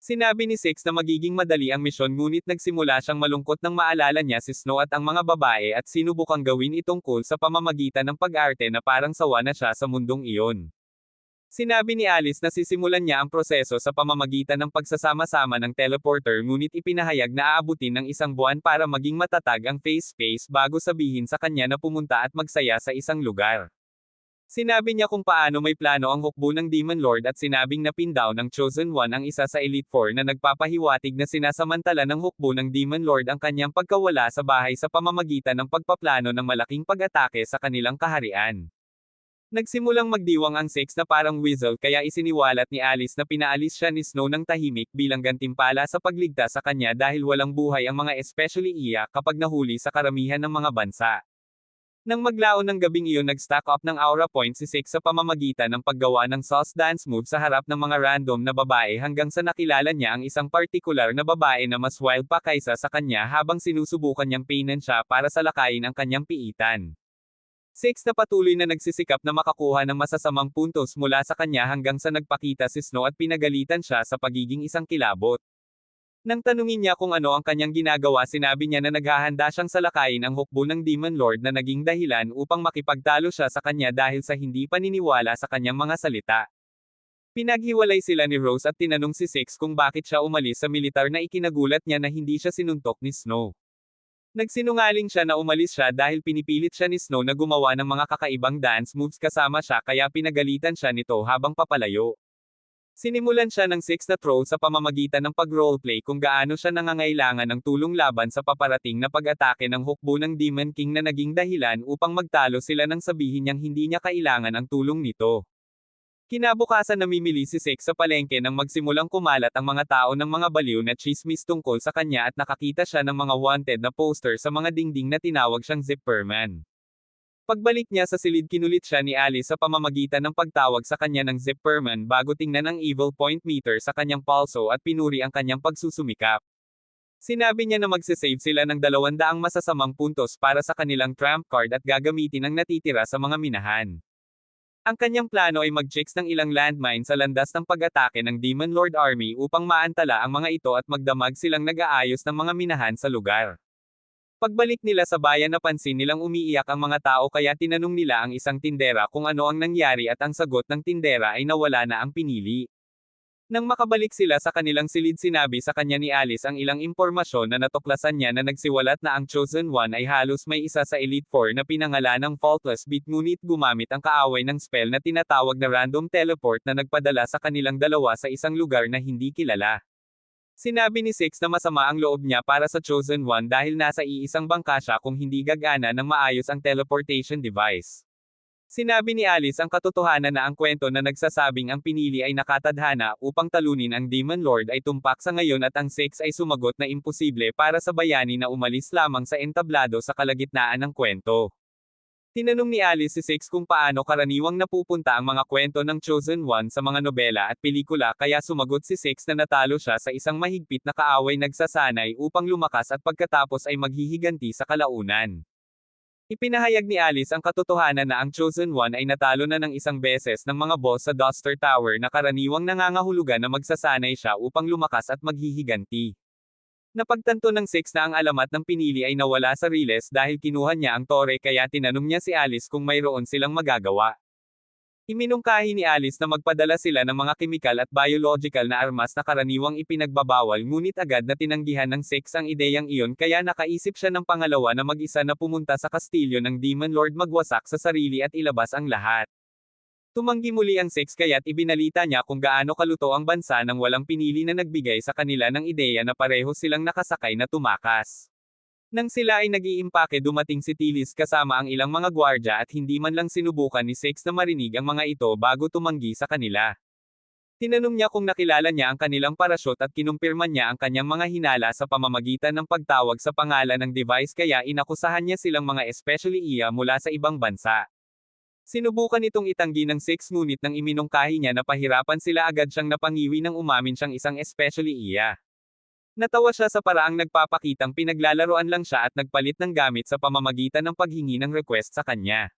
Sinabi ni Six na magiging madali ang misyon ngunit nagsimula siyang malungkot nang maalala niya si Snow at ang mga babae at sinubukang gawin itong cool sa pamamagitan ng pag-arte na parang sawa na siya sa mundong iyon. Sinabi ni Alice na sisimulan niya ang proseso sa pamamagitan ng pagsasama-sama ng teleporter ngunit ipinahayag na aabutin ng isang buwan para maging matatag ang face space bago sabihin sa kanya na pumunta at magsaya sa isang lugar. Sinabi niya kung paano may plano ang hukbo ng Demon Lord at sinabing napin daw ng Chosen One ang isa sa Elite Four na nagpapahiwatig na sinasamantala ng hukbo ng Demon Lord ang kanyang pagkawala sa bahay sa pamamagitan ng pagpaplano ng malaking pag-atake sa kanilang kaharian. Nagsimulang magdiwang ang Six na parang weasel kaya isiniwalat ni Alice na pinaalis siya ni Snow ng tahimik bilang gantimpala sa pagligtas sa kanya dahil walang buhay ang mga especially iya kapag nahuli sa karamihan ng mga bansa. Nang maglaon ng gabing iyon nag-stack up ng aura points si Six sa pamamagitan ng paggawa ng sauce dance move sa harap ng mga random na babae hanggang sa nakilala niya ang isang partikular na babae na mas wild pa kaysa sa kanya habang sinusubukan niyang painan siya para salakayin ang kanyang piitan. Six na patuloy na nagsisikap na makakuha ng masasamang puntos mula sa kanya hanggang sa nagpakita si Snow at pinagalitan siya sa pagiging isang kilabot. Nang tanungin niya kung ano ang kanyang ginagawa, sinabi niya na naghahanda siyang salakayin ang hukbo ng Demon Lord na naging dahilan upang makipagtalo siya sa kanya dahil sa hindi paniniwala sa kanyang mga salita. Pinaghiwalay sila ni Rose at tinanong si Six kung bakit siya umalis sa militar na ikinagulat niya na hindi siya sinuntok ni Snow. Nagsinungaling siya na umalis siya dahil pinipilit siya ni Snow na gumawa ng mga kakaibang dance moves kasama siya kaya pinagalitan siya nito habang papalayo. Sinimulan siya ng Six na troll sa pamamagitan ng pag-roleplay kung gaano siya nangangailangan ng tulong laban sa paparating na pag-atake ng hukbo ng Demon King na naging dahilan upang magtalo sila nang sabihin niyang hindi niya kailangan ang tulong nito. Kinabukasan namimili si Six sa palengke nang magsimulang kumalat ang mga tao ng mga baliw na chismis tungkol sa kanya at nakakita siya ng mga wanted na poster sa mga dingding na tinawag siyang Zipperman. Pagbalik niya sa silid, kinulit siya ni Alice sa pamamagitan ng pagtawag sa kanya ng Zipperman bago tingnan ang evil point meter sa kanyang pulso at pinuri ang kanyang pagsusumikap. Sinabi niya na magsisave sila ng 200 masasamang puntos para sa kanilang trump card at gagamitin ang natitira sa mga minahan. Ang kanyang plano ay mag-chicks ng ilang landmine sa landas ng pag-atake ng Demon Lord Army upang maantala ang mga ito at magdamag silang nag-aayos ng mga minahan sa lugar. Pagbalik nila sa bayan, napansin nilang umiiyak ang mga tao kaya tinanong nila ang isang tindera kung ano ang nangyari at ang sagot ng tindera ay nawala na ang pinili. Nang makabalik sila sa kanilang silid, sinabi sa kanya ni Alice ang ilang impormasyon na natuklasan niya na nagsiwalat na ang Chosen One ay halos may isa sa Elite Four na pinangalan ng Faultless Beat, ngunit gumamit ang kaaway ng spell na tinatawag na Random Teleport na nagpadala sa kanilang dalawa sa isang lugar na hindi kilala. Sinabi ni Six na masama ang loob niya para sa Chosen One dahil nasa iisang bangka siya kung hindi gagana ng maayos ang teleportation device. Sinabi ni Alice ang katotohanan na ang kwento na nagsasabing ang pinili ay nakatadhana upang talunin ang Demon Lord ay tumpak sa ngayon at ang Six ay sumagot na imposible para sa bayani na umalis lamang sa entablado sa kalagitnaan ng kwento. Tinanong ni Alice si Six kung paano karaniwang napupunta ang mga kwento ng Chosen One sa mga nobela at pelikula kaya sumagot si Six na natalo siya sa isang mahigpit na kaaway nagsasanay upang lumakas at pagkatapos ay maghihiganti sa kalaunan. Ipinahayag ni Alice ang katotohanan na ang Chosen One ay natalo na ng isang beses ng mga boss sa Duster Tower na karaniwang nangangahulugan na magsasanay siya upang lumakas at maghihiganti. Napagtanto ng Six na ang alamat ng pinili ay nawala sa Riles dahil kinuha niya ang tore kaya tinanong niya si Alice kung mayroon silang magagawa. Iminungkahi ni Alice na magpadala sila ng mga kemikal at biological na armas na karaniwang ipinagbabawal, ngunit agad na tinanggihan ng Six ang ideyang iyon kaya nakaisip siya ng pangalawa na mag-isa na pumunta sa kastilyo ng Demon Lord, magwasak sa sarili at ilabas ang lahat. Tumanggi muli ang Six kaya't ibinalita niya kung gaano kaluto ang bansa nang walang pinili na nagbigay sa kanila ng ideya na pareho silang nakasakay na tumakas. Nang sila ay nag-iimpake, dumating si Tilis kasama ang ilang mga gwardya at hindi man lang sinubukan ni Six na marinig ang mga ito bago tumanggi sa kanila. Tinanong niya kung nakilala niya ang kanilang parashoot at kinumpirman niya ang kanyang mga hinala sa pamamagitan ng pagtawag sa pangalan ng device kaya inakusahan niya silang mga especially iya mula sa ibang bansa. Sinubukan itong itanggi ng Six ngunit nang iminungkahi niya na pahirapan sila, agad siyang napangiwi nang umamin siyang isang especially iya. Natawa siya sa paraang nagpapakitang pinaglalaroan lang siya at nagpalit ng gamit sa pamamagitan ng paghingi ng request sa kanya.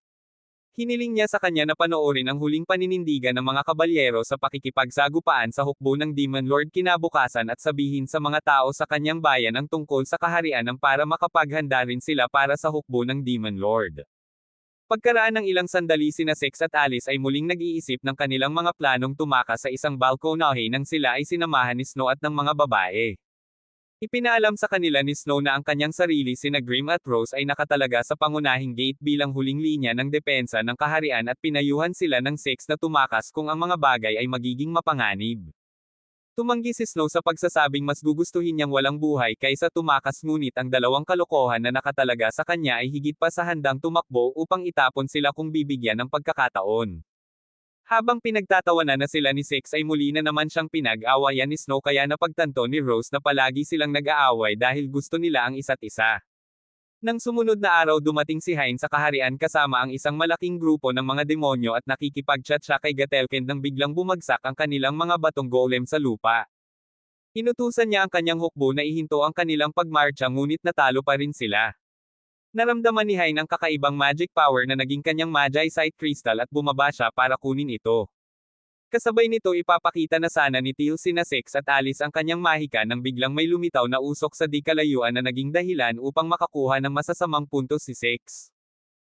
Hiniling niya sa kanya na panoorin ang huling paninindigan ng mga kabalyero sa pakikipagsagupaan sa hukbo ng Demon Lord kinabukasan at sabihin sa mga tao sa kanyang bayan ang tungkol sa kaharian ng para makapaghanda rin sila para sa hukbo ng Demon Lord. Pagkaraan ng ilang sandali, sina Six at Alice ay muling nag-iisip ng kanilang mga planong tumakas sa isang balkonahe nang sila ay sinamahan ni Snow at ng mga babae. Ipinaalam sa kanila ni Snow na ang kanyang sarili, sina Grim at Rose, ay nakatalaga sa pangunahing gate bilang huling linya ng depensa ng kaharian at pinayuhan sila ng Six na tumakas kung ang mga bagay ay magiging mapanganib. Tumanggi si Snow sa pagsasabing mas gugustuhin niyang walang buhay kaysa tumakas, ngunit ang dalawang kalokohan na nakatalaga sa kanya ay higit pa sa handang tumakbo upang itapon sila kung bibigyan ng pagkakataon. Habang pinagtatawanan na sila ni Six ay muli na naman siyang pinag-awayan ni Snow kaya napagtanto ni Rose na palagi silang nag-aaway dahil gusto nila ang isa't isa. Nang sumunod na araw, dumating si Hein sa kaharian kasama ang isang malaking grupo ng mga demonyo at nakikipag-chat siya kay Gatelkind nang biglang bumagsak ang kanilang mga batong golem sa lupa. Inutusan niya ang kanyang hukbo na ihinto ang kanilang pagmarcha ngunit natalo pa rin sila. Naramdaman ni Hein ang kakaibang magic power na naging kanyang Magi Sight Crystal at bumaba siya para kunin ito. Kasabay nito ipapakita na sana ni Teal sina Six at Alice ang kanyang mahika nang biglang may lumitaw na usok sa di kalayuan na naging dahilan upang makakuha ng masasamang puntos si Six.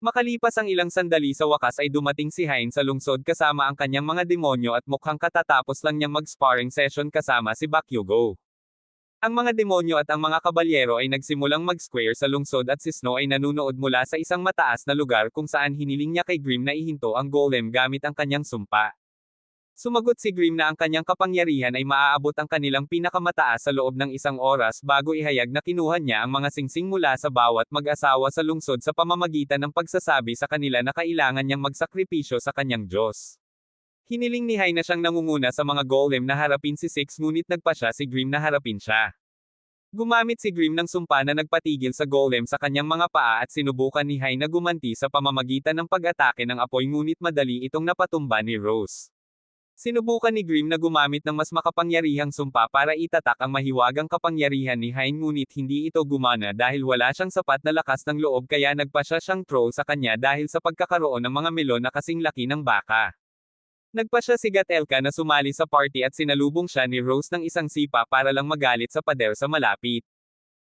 Makalipas ang ilang sandali sa wakas ay dumating si Hein sa lungsod kasama ang kanyang mga demonyo at mukhang katatapos lang niyang mag-sparring session kasama si Bakugo. Ang mga demonyo at ang mga kabalyero ay nagsimulang mag-square sa lungsod at si Snow ay nanunood mula sa isang mataas na lugar kung saan hiniling niya kay Grim na ihinto ang golem gamit ang kanyang sumpa. Sumagot si Grim na ang kanyang kapangyarihan ay maaabot ang kanilang pinakamataas sa loob ng isang oras bago ihayag na kinuha niya ang mga singsing mula sa bawat mag-asawa sa lungsod sa pamamagitan ng pagsasabi sa kanila na kailangan niyang magsakripisyo sa kanyang Diyos. Hiniling ni Hai na siyang nangunguna sa mga golem na harapin si Six ngunit nagpa siya si Grim na harapin siya. Gumamit si Grim ng sumpa na nagpatigil sa golem sa kanyang mga paa at sinubukan ni Hai na gumanti sa pamamagitan ng pag-atake ng apoy ngunit madali itong napatumba ni Rose. Sinubukan ni Grim na gumamit ng mas makapangyarihang sumpa para itatak ang mahiwagang kapangyarihan ni Hein ngunit hindi ito gumana dahil wala siyang sapat na lakas ng loob kaya nagpa siya siyang troll sa kanya dahil sa pagkakaroon ng mga melon na kasing laki ng baka. Nagpa siya si Gatelka na sumali sa party at sinalubong siya ni Rose ng isang sipa para lang magalit sa pader sa malapit.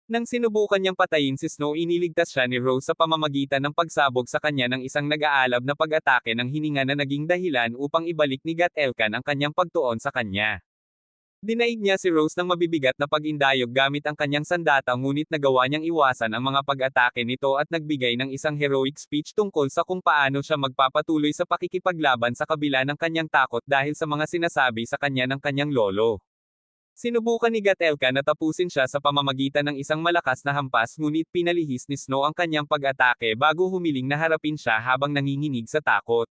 Nang sinubukan niyang patayin si Snow iniligtas siya ni Rose sa pamamagitan ng pagsabog sa kanya ng isang nag-aalab na pag-atake ng hininga na naging dahilan upang ibalik ni Gatelka ang kanyang pagtuon sa kanya. Dinaig niya si Rose ng mabibigat na pag-indayog gamit ang kanyang sandata ngunit nagawa niyang iwasan ang mga pag-atake nito at nagbigay ng isang heroic speech tungkol sa kung paano siya magpapatuloy sa pakikipaglaban sa kabila ng kanyang takot dahil sa mga sinasabi sa kanya ng kanyang lolo. Sinubukan ni Gatelka na tapusin siya sa pamamagitan ng isang malakas na hampas ngunit pinalihis ni Snow ang kanyang pag-atake bago humiling na harapin siya habang nanginginig sa takot.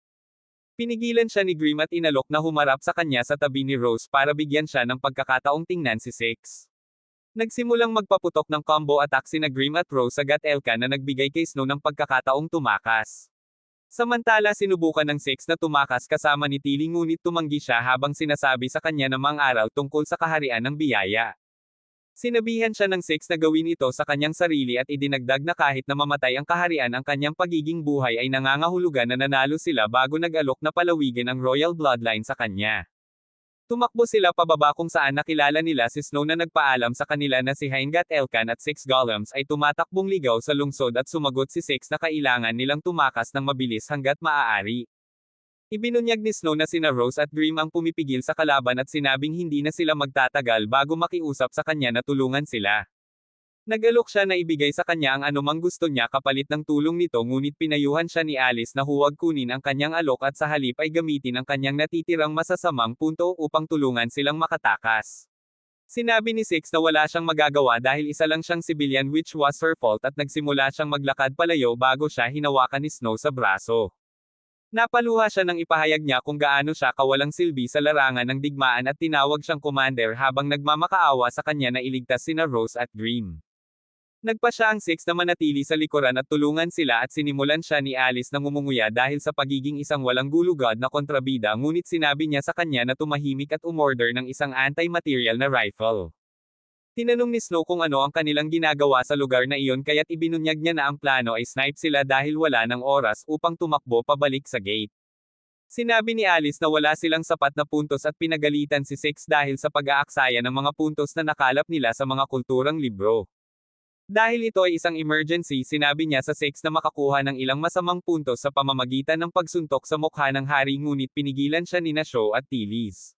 Pinigilan siya ni Grim at inalok na humarap sa kanya sa tabi ni Rose para bigyan siya ng pagkakataong tingnan si Six. Nagsimulang magpaputok ng combo attack sina Grim at Rose sa Gatelka na nagbigay kay Snow ng pagkakataong tumakas. Samantala sinubukan ng Six na tumakas kasama ni Tilly ngunit tumanggi siya habang sinasabi sa kanya na mang-aral tungkol sa kaharian ng biyaya. Sinabihan siya ng Six na gawin ito sa kanyang sarili at idinagdag na kahit na mamatay ang kaharian ang kanyang pagiging buhay ay nangangahulugan na nanalo sila bago nag-alok na palawigin ang royal bloodline sa kanya. Tumakbo sila pababa kung saan nakilala nila si Snow na nagpaalam sa kanila na si Hein Gatelka at Six Golems ay tumatakbong ligaw sa lungsod at sumagot si Six na kailangan nilang tumakas ng mabilis hanggat maaari. Ibinunyag ni Snow na sina Rose at Grim ang pumipigil sa kalaban at sinabing hindi na sila magtatagal bago makiusap sa kanya na tulungan sila. Nag-alok siya na ibigay sa kanya ang anumang gusto niya kapalit ng tulong nito ngunit pinayuhan siya ni Alice na huwag kunin ang kanyang alok at sa halip ay gamitin ang kanyang natitirang masasamang punto upang tulungan silang makatakas. Sinabi ni Six na wala siyang magagawa dahil isa lang siyang civilian which was her fault at nagsimula siyang maglakad palayo bago siya hinawakan ni Snow sa braso. Napaluha siya nang ipahayag niya kung gaano siya kawalang silbi sa larangan ng digmaan at tinawag siyang commander habang nagmamakaawa sa kanya na iligtas sina Rose at Grim. Nagpa siya ang Six na manatili sa likuran at tulungan sila at sinimulan siya ni Alice na ngumunguya dahil sa pagiging isang walang gulugad na kontrabida ngunit sinabi niya sa kanya na tumahimik at umorder ng isang anti-material na rifle. Tinanong ni Snow kung ano ang kanilang ginagawa sa lugar na iyon kaya't ibinunyag niya na ang plano ay snipe sila dahil wala ng oras upang tumakbo pabalik sa gate. Sinabi ni Alice na wala silang sapat na puntos at pinagalitan si Six dahil sa pag-aaksaya ng mga puntos na nakalap nila sa mga kulturang libro. Dahil ito ay isang emergency, sinabi niya sa Six na makakuha ng ilang masamang puntos sa pamamagitan ng pagsuntok sa mukha ng hari ngunit pinigilan siya ni Show at Tillis.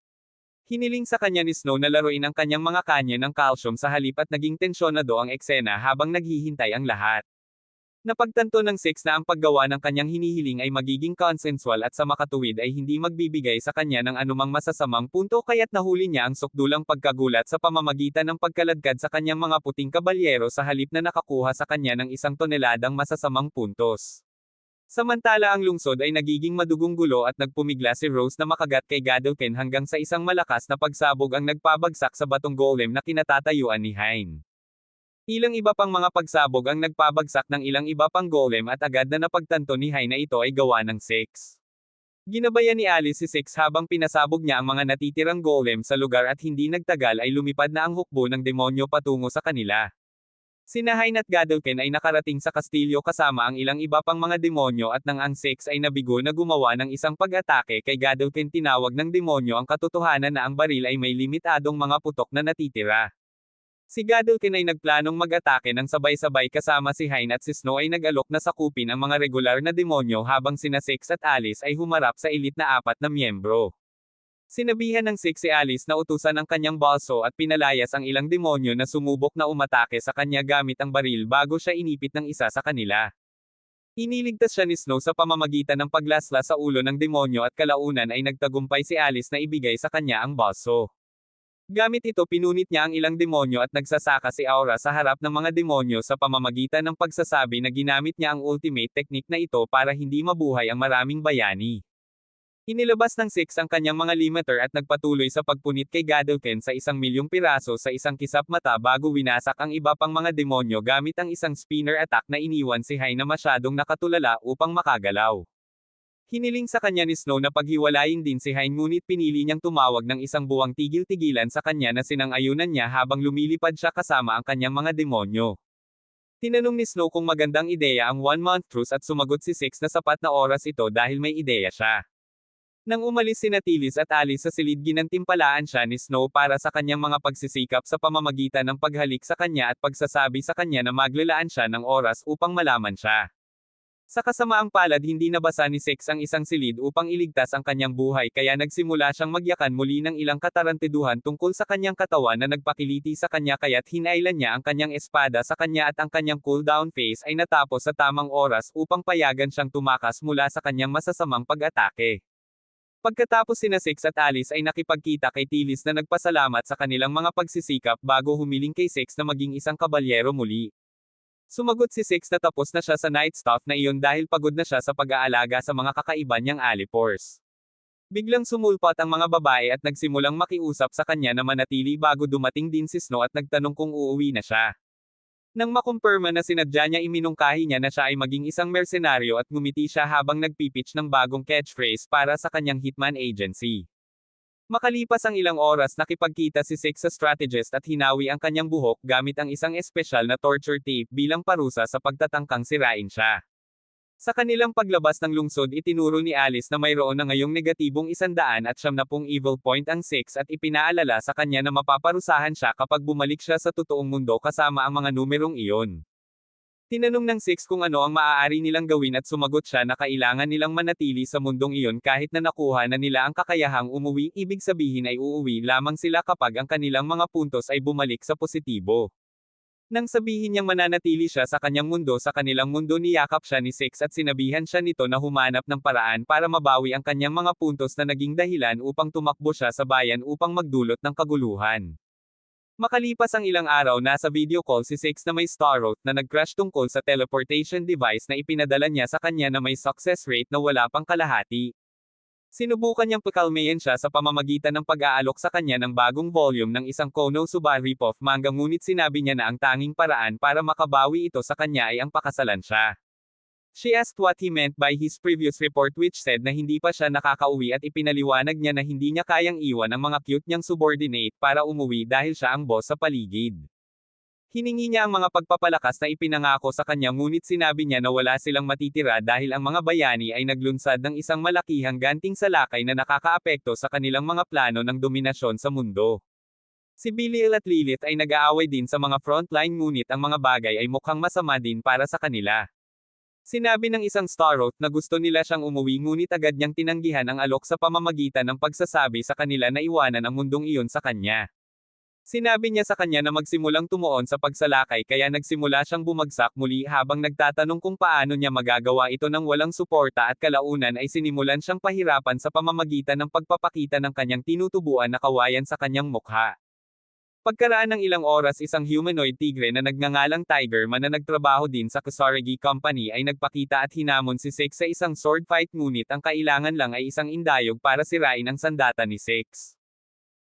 Hiniling sa kanya ni Snow na laruin ang kanyang mga kanya ng calcium sa halip at naging tensyonado ang eksena habang naghihintay ang lahat. Napagtanto ng Six na ang paggawa ng kanyang hinihiling ay magiging consensual at sa makatuwid ay hindi magbibigay sa kanya ng anumang masasamang punto kaya't nahuli niya ang sukdulang pagkagulat sa pamamagitan ng pagkaladkad sa kanyang mga puting kabalyero sa halip na nakakuha sa kanya ng 1 toneladang masasamang puntos. Samantala ang lungsod ay nagiging madugong gulo at nagpumigla si Rose na makagat kay Gadelken hanggang sa isang malakas na pagsabog ang nagpabagsak sa batong golem na kinatatayuan ni Hein. Ilang iba pang mga pagsabog ang nagpabagsak ng ilang iba pang golem at agad na napagtanto ni Hein na ito ay gawa ng Six. Ginabayan ni Alice si Six habang pinasabog niya ang mga natitirang golem sa lugar at hindi nagtagal ay lumipad na ang hukbo ng demonyo patungo sa kanila. Sina Hein at Gadolkin ay nakarating sa kastilyo kasama ang ilang iba pang mga demonyo at nang ang Six ay nabigo na gumawa ng isang pag-atake kay Gadolkin, tinawag ng demonyo ang katotohanan na ang baril ay may limitadong mga putok na natitira. Si Gadolkin ay nagplanong mag-atake ng sabay-sabay kasama si Hein at si Snow ay nag-alok na sakupin ang mga regular na demonyo habang sina Six at Alice ay humarap sa elite na 4 na miyembro. Sinabihan ng Six si Alice na utusan ang kanyang balso at pinalayas ang ilang demonyo na sumubok na umatake sa kanya gamit ang baril bago siya inipit ng isa sa kanila. Iniligtas siya ni Snow sa pamamagitan ng paglasla sa ulo ng demonyo at kalaunan ay nagtagumpay si Alice na ibigay sa kanya ang balso. Gamit ito pinunit niya ang ilang demonyo at nagsasaka si Aura sa harap ng mga demonyo sa pamamagitan ng pagsasabi na ginamit niya ang ultimate technique na ito para hindi mabuhay ang maraming bayani. Inilabas ng Six ang kanyang mga limiter at nagpatuloy sa pagpunit kay Gadolkin sa 1,000,000 piraso sa isang kisap mata bago winasak ang iba pang mga demonyo gamit ang isang spinner attack na iniwan si Hein na masyadong nakatulala upang makagalaw. Hiniling sa kanya ni Snow na paghiwalayin din si Hein ngunit pinili niyang tumawag ng isang buwang tigil-tigilan sa kanya na sinang-ayunan niya habang lumilipad siya kasama ang kanyang mga demonyo. Tinanong ni Snow kung magandang ideya ang 1-month truce at sumagot si Six na sapat na oras ito dahil may ideya siya. Nang umalis sina Tilis at Alice sa silid, ginantimpalaan siya ni Snow para sa kanyang mga pagsisikap sa pamamagitan ng paghalik sa kanya at pagsasabi sa kanya na maglalaan siya ng oras upang malaman siya. Sa kasamaang palad, hindi nabasa ni Six ang isang silid upang iligtas ang kanyang buhay kaya nagsimula siyang magyakan muli ng ilang katarantiduhan tungkol sa kanyang katawan na nagpakiliti sa kanya kaya't hinailan niya ang kanyang espada sa kanya at ang kanyang cooldown phase ay natapos sa tamang oras upang payagan siyang tumakas mula sa kanyang masasamang pag-atake. Pagkatapos sina Six at Alice ay nakipagkita kay Tilis na nagpasalamat sa kanilang mga pagsisikap bago humiling kay Six na maging isang kabalyero muli. Sumagot si Six na tapos na siya sa night stuff na iyon dahil pagod na siya sa pag-aalaga sa mga kakaiba niyang alipores. Biglang sumulpot ang mga babae at nagsimulang makiusap sa kanya na manatili bago dumating din si Snow at nagtanong kung uuwi na siya. Nang makumpirma na sinadya niya, iminungkahi niya na siya ay maging isang mersenaryo at ngumiti siya habang nagpipitch ng bagong catchphrase para sa kanyang hitman agency. Makalipas ang ilang oras, nakipagkita si Six sa strategist at hinawi ang kanyang buhok gamit ang isang espesyal na torture tape bilang parusa sa pagtatangkang sirain siya. Sa kanilang paglabas ng lungsod, itinuro ni Alice na mayroon na ngayong negatibong 170 evil point ang Six at ipinaalala sa kanya na mapaparusahan siya kapag bumalik siya sa totoong mundo kasama ang mga numerong iyon. Tinanong ng Six kung ano ang maaari nilang gawin at sumagot siya na kailangan nilang manatili sa mundong iyon kahit na nakuha na nila ang kakayahang umuwi, ibig sabihin ay uuwi lamang sila kapag ang kanilang mga puntos ay bumalik sa positibo. Nang sabihin niyang mananatili siya sa kanyang mundo sa kanilang mundo, niyakap siya ni Six at sinabihan siya nito na humanap ng paraan para mabawi ang kanyang mga puntos na naging dahilan upang tumakbo siya sa bayan upang magdulot ng kaguluhan. Makalipas ang ilang araw, nasa video call si Six na may Starroth na nag-crash tungkol sa teleportation device na ipinadala niya sa kanya na may success rate na wala pang kalahati. Sinubukan niyang pakalmayan siya sa pamamagitan ng pag-aalok sa kanya ng bagong volume ng isang Konosuba ripoff manga ngunit sinabi niya na ang tanging paraan para makabawi ito sa kanya ay ang pakasalan siya. She asked what he meant by his previous report which said na hindi pa siya nakakauwi at ipinaliwanag niya na hindi niya kayang iwan ang mga cute niyang subordinate para umuwi dahil siya ang boss sa paligid. Hiningi niya ang mga pagpapalakas na ipinangako sa kanya ngunit sinabi niya na wala silang matitira dahil ang mga bayani ay naglunsad ng isang malakihang ganting salakay na nakakaapekto sa kanilang mga plano ng dominasyon sa mundo. Si Belial at Lilith ay nag-aaway din sa mga frontline ngunit ang mga bagay ay mukhang masama din para sa kanila. Sinabi ng isang Starroth na gusto nila siyang umuwi ngunit agad niyang tinanggihan ang alok sa pamamagitan ng pagsasabi sa kanila na iwanan ang mundong iyon sa kanya. Sinabi niya sa kanya na magsimulang tumuon sa pagsalakay kaya nagsimula siyang bumagsak muli habang nagtatanong kung paano niya magagawa ito nang walang suporta at kalaunan ay sinimulan siyang pahirapan sa pamamagitan ng pagpapakita ng kanyang tinutubuan na kawayan sa kanyang mukha. Pagkaraan ng ilang oras, isang humanoid tigre na nagngangalang Tiger Man na nagtrabaho din sa Kusaragi Company ay nagpakita at hinamon si Six sa isang sword fight ngunit ang kailangan lang ay isang indayog para sirain ang sandata ni Six.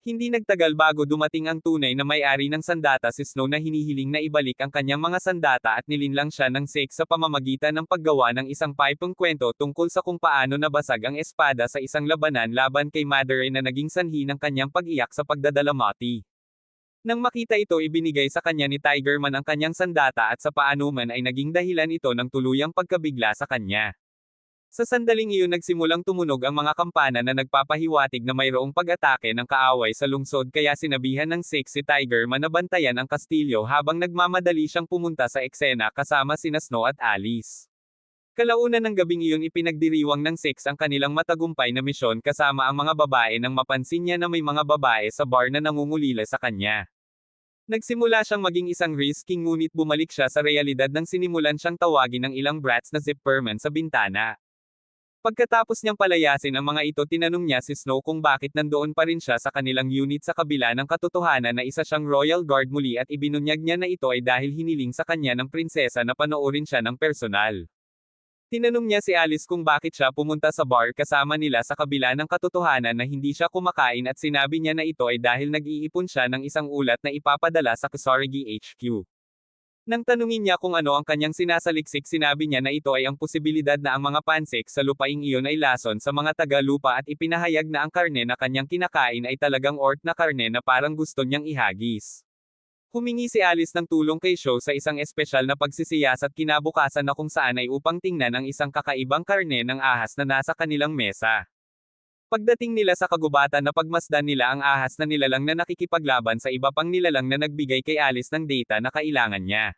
Hindi nagtagal bago dumating ang tunay na may-ari ng sandata, si Snow, na hinihiling na ibalik ang kanyang mga sandata at nilinlang siya ng Six sa pamamagitan ng paggawa ng isang pipong kwento tungkol sa kung paano nabasag ang espada sa isang labanan laban kay Madare na naging sanhi ng kanyang pag-iyak sa pagdadalamati. Nang makita ito ibinigay sa kanya ni Tigerman ang kanyang sandata at sa paanuman ay naging dahilan ito ng tuluyang pagkabigla sa kanya. Sa sandaling iyon nagsimulang tumunog ang mga kampana na nagpapahiwatig na mayroong pag-atake ng kaaway sa lungsod kaya sinabihan ng Six si Tigerman na bantayan ang kastilyo habang nagmamadali siyang pumunta sa eksena kasama sina Snow at Alice. Kalaunan ng gabing iyon ipinagdiriwang ng Six ang kanilang matagumpay na misyon kasama ang mga babae nang mapansin niya na may mga babae sa bar na nangungulila sa kanya. Nagsimula siyang maging isang risking ngunit bumalik siya sa realidad nang sinimulan siyang tawagin ng ilang brats na zipperman sa bintana. Pagkatapos niyang palayasin ang mga ito tinanong niya si Snow kung bakit nandoon pa rin siya sa kanilang unit sa kabila ng katotohanan na isa siyang Royal Guard muli at ibinunyag niya na ito ay dahil hiniling sa kanya ng prinsesa na panoorin siya ng personal. Tinanong niya si Alice kung bakit siya pumunta sa bar kasama nila sa kabila ng katotohanan na hindi siya kumakain at sinabi niya na ito ay dahil nag-iipon siya ng isang ulat na ipapadala sa Kusarigi HQ. Nang tanungin niya kung ano ang kanyang sinasaliksik sinabi niya na ito ay ang posibilidad na ang mga pansik sa lupaing iyon ay lason sa mga taga-lupa at ipinahayag na ang karne na kanyang kinakain ay talagang orc na karne na parang gusto niyang ihagis. Humingi si Alice ng tulong kay Shaw sa isang espesyal na pagsisiyasat kinabukasan na kung saan ay upang tingnan ang isang kakaibang karne ng ahas na nasa kanilang mesa. Pagdating nila sa kagubatan na pagmasdan nila ang ahas na nilalang na nakikipaglaban sa iba pang nilalang na nagbigay kay Alice ng data na kailangan niya.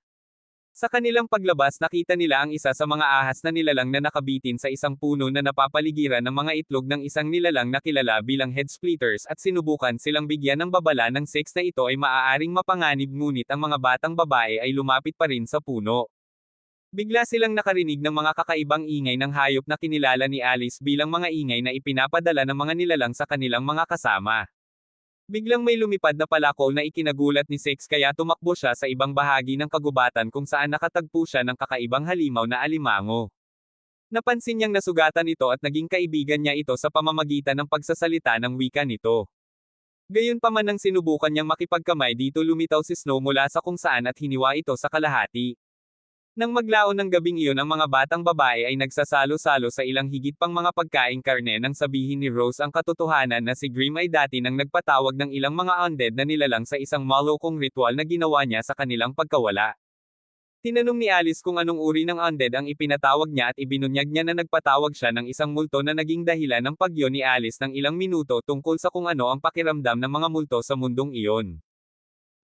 Sa kanilang paglabas nakita nila ang isa sa mga ahas na nilalang na nakabitin sa isang puno na napapaligiran ng mga itlog ng isang nilalang na kilala bilang head splitters at sinubukan silang bigyan ng babala ng Six na ito ay maaaring mapanganib ngunit ang mga batang babae ay lumapit pa rin sa puno. Bigla silang nakarinig ng mga kakaibang ingay ng hayop na kinilala ni Alice bilang mga ingay na ipinapadala ng mga nilalang sa kanilang mga kasama. Biglang may lumipad na palako na ikinagulat ni Six kaya tumakbo siya sa ibang bahagi ng kagubatan kung saan nakatagpo siya ng kakaibang halimaw na alimango. Napansin niyang nasugatan ito at naging kaibigan niya ito sa pamamagitan ng pagsasalita ng wika nito. Gayunpaman nang sinubukan niyang makipagkamay dito lumitaw si Snow mula sa kung saan at hiniwa ito sa kalahati. Nang maglaon ng gabing iyon ang mga batang babae ay nagsasalo-salo sa ilang higit pang mga pagkaing karne nang sabihin ni Rose ang katotohanan na si Grimm ay dati nang nagpatawag ng ilang mga undead na nilalang sa isang malokong ritual na ginawa niya sa kanilang pagkawala. Tinanong ni Alice kung anong uri ng undead ang ipinatawag niya at ibinunyag niya na nagpatawag siya ng isang multo na naging dahilan ng pagyo ni Alice ng ilang minuto tungkol sa kung ano ang pakiramdam ng mga multo sa mundong iyon.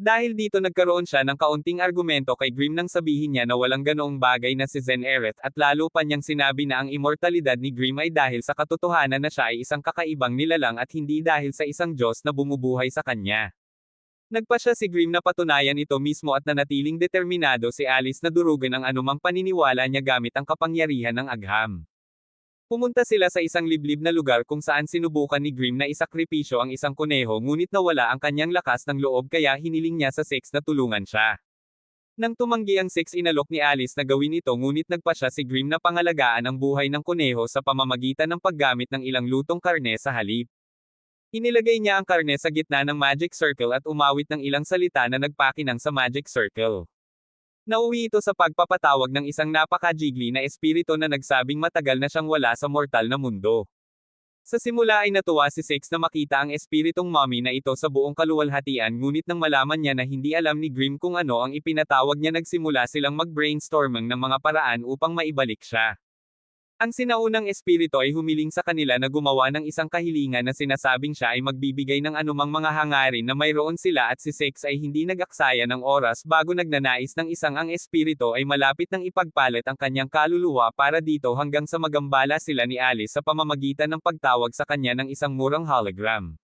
Dahil dito nagkaroon siya ng kaunting argumento kay Grimm nang sabihin niya na walang ganoong bagay na si Zen Eret at lalo pa niyang sinabi na ang immortalidad ni Grimm ay dahil sa katotohanan na siya ay isang kakaibang nilalang at hindi dahil sa isang Diyos na bumubuhay sa kanya. Nagpasya si Grimm na patunayan ito mismo at nanatiling determinado si Alice na durugan ang anumang paniniwala niya gamit ang kapangyarihan ng agham. Pumunta sila sa isang liblib na lugar kung saan sinubukan ni Grimm na isakripisyo ang isang kuneho ngunit nawala ang kanyang lakas ng loob kaya hiniling niya sa Six na tulungan siya. Nang tumanggi ang Six inalok ni Alice na gawin ito ngunit nagpasya si Grimm na pangalagaan ang buhay ng kuneho sa pamamagitan ng paggamit ng ilang lutong karne sa halip. Inilagay niya ang karne sa gitna ng magic circle at umawit ng ilang salita na nagpakinang sa magic circle. Nauwi ito sa pagpapatawag ng isang napaka-jiggly na espiritu na nagsabing matagal na siyang wala sa mortal na mundo. Sa simula ay natuwa si Six na makita ang espiritong mommy na ito sa buong kaluwalhatian ngunit nang malaman niya na hindi alam ni Grimm kung ano ang ipinatawag niya nagsimula silang mag-brainstorming ng mga paraan upang maibalik siya. Ang sinaunang espiritu ay humiling sa kanila na gumawa ng isang kahilingan na sinasabing siya ay magbibigay ng anumang mga hangarin na mayroon sila at si Six ay hindi nag-aksaya ng oras bago nagnanais ng isang ang espiritu ay malapit ng ipagpalit ang kanyang kaluluwa para dito hanggang sa magambala sila ni Alice sa pamamagitan ng pagtawag sa kanya ng isang murang hologram.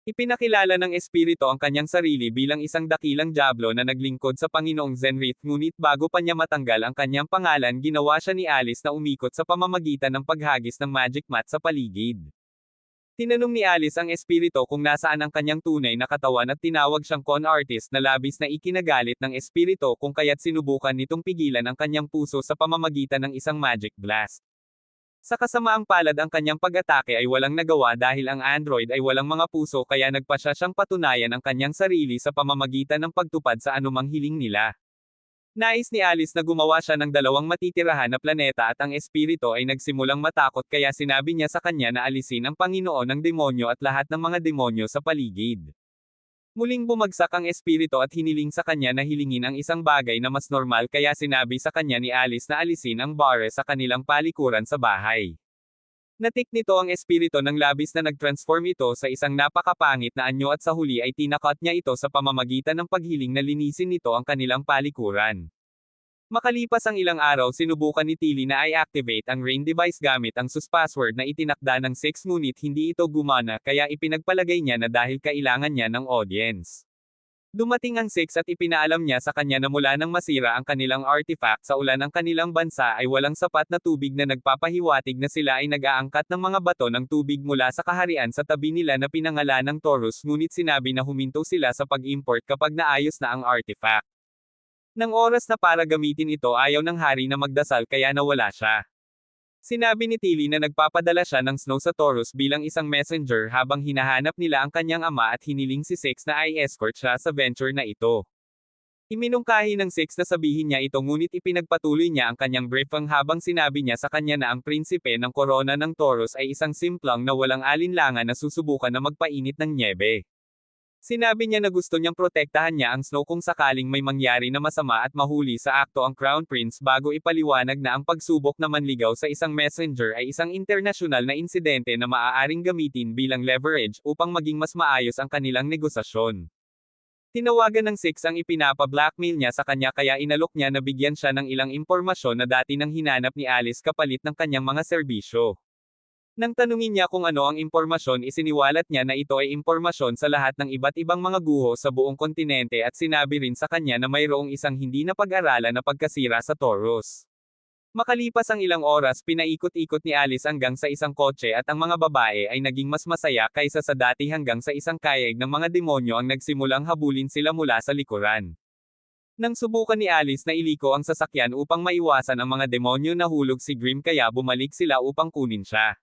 Ipinakilala ng espiritu ang kanyang sarili bilang isang dakilang diablo na naglingkod sa Panginoong Zenrith ngunit bago pa niya matanggal ang kanyang pangalan ginawa siya ni Alice na umikot sa pamamagitan ng paghagis ng magic mat sa paligid. Tinanong ni Alice ang espiritu kung nasaan ang kanyang tunay na katawan at tinawag siyang con artist na labis na ikinagalit ng espiritu kung kaya't sinubukan nitong pigilan ang kanyang puso sa pamamagitan ng isang magic blast. Sa kasamaang palad ang kanyang pag-atake ay walang nagawa dahil ang android ay walang mga puso kaya nagpasya siyang patunayan ang kanyang sarili sa pamamagitan ng pagtupad sa anumang hiling nila. Nais ni Alice na gumawa siya ng dalawang matitirahan na planeta at ang espiritu ay nagsimulang matakot kaya sinabi niya sa kanya na alisin ang Panginoon ng demonyo at lahat ng mga demonyo sa paligid. Muling bumagsak ang espiritu at hiniling sa kanya na hilingin ang isang bagay na mas normal kaya sinabi sa kanya ni Alice na alisin ang Barre sa kanilang palikuran sa bahay. Natik nito ang espiritu ng labis na nag-transform ito sa isang napakapangit na anyo at sa huli ay tinakot niya ito sa pamamagitan ng paghiling na linisin nito ang kanilang palikuran. Makalipas ang ilang araw sinubukan ni Tilly na i-activate ang Rain device gamit ang sus password na itinakda ng Six ngunit hindi ito gumana kaya ipinagpalagay niya na dahil kailangan niya ng audience. Dumating ang Six at ipinaalam niya sa kanya na mula nang masira ang kanilang artifact sa ulan ang kanilang bansa ay walang sapat na tubig na nagpapahiwatig na sila ay nag-aangkat ng mga bato ng tubig mula sa kaharian sa tabi nila na pinangalan ng Taurus ngunit sinabi na huminto sila sa pag-import kapag naayos na ang artifact. Nang oras na para gamitin ito ayaw ng hari na magdasal kaya nawala siya. Sinabi ni Tilly na nagpapadala siya ng Snow sa Taurus bilang isang messenger habang hinahanap nila ang kanyang ama at hiniling si Six na i-escort siya sa venture na ito. Iminungkahi ng Six na sabihin niya ito ngunit ipinagpatuloy niya ang kanyang briefing habang sinabi niya sa kanya na ang prinsipe ng korona ng Taurus ay isang simplang na walang alinlangan na susubukan na magpainit ng nyebe. Sinabi niya na gusto niyang protektahan niya ang Snow kung sakaling may mangyari na masama at mahuli sa akto ang Crown Prince bago ipaliwanag na ang pagsubok na manligaw sa isang messenger ay isang internasyonal na insidente na maaaring gamitin bilang leverage upang maging mas maayos ang kanilang negosasyon. Tinawagan ng Six ang ipinapa-blackmail niya sa kanya kaya inalok niya na bigyan siya ng ilang impormasyon na dati nang hinanap ni Alice kapalit ng kanyang mga serbisyo. Nang tanungin niya kung ano ang impormasyon isiniwalat niya na ito ay impormasyon sa lahat ng iba't ibang mga guho sa buong kontinente at sinabi rin sa kanya na mayroong isang hindi napag-aralan na pagkasira sa Taurus. Makalipas ang ilang oras pinaikot-ikot ni Alice hanggang sa isang kotse at ang mga babae ay naging mas masaya kaysa sa dati hanggang sa isang kayeg ng mga demonyo ang nagsimulang habulin sila mula sa likuran. Nang subukan ni Alice na iliko ang sasakyan upang maiwasan ang mga demonyo nahulog si Grim kaya bumalik sila upang kunin siya.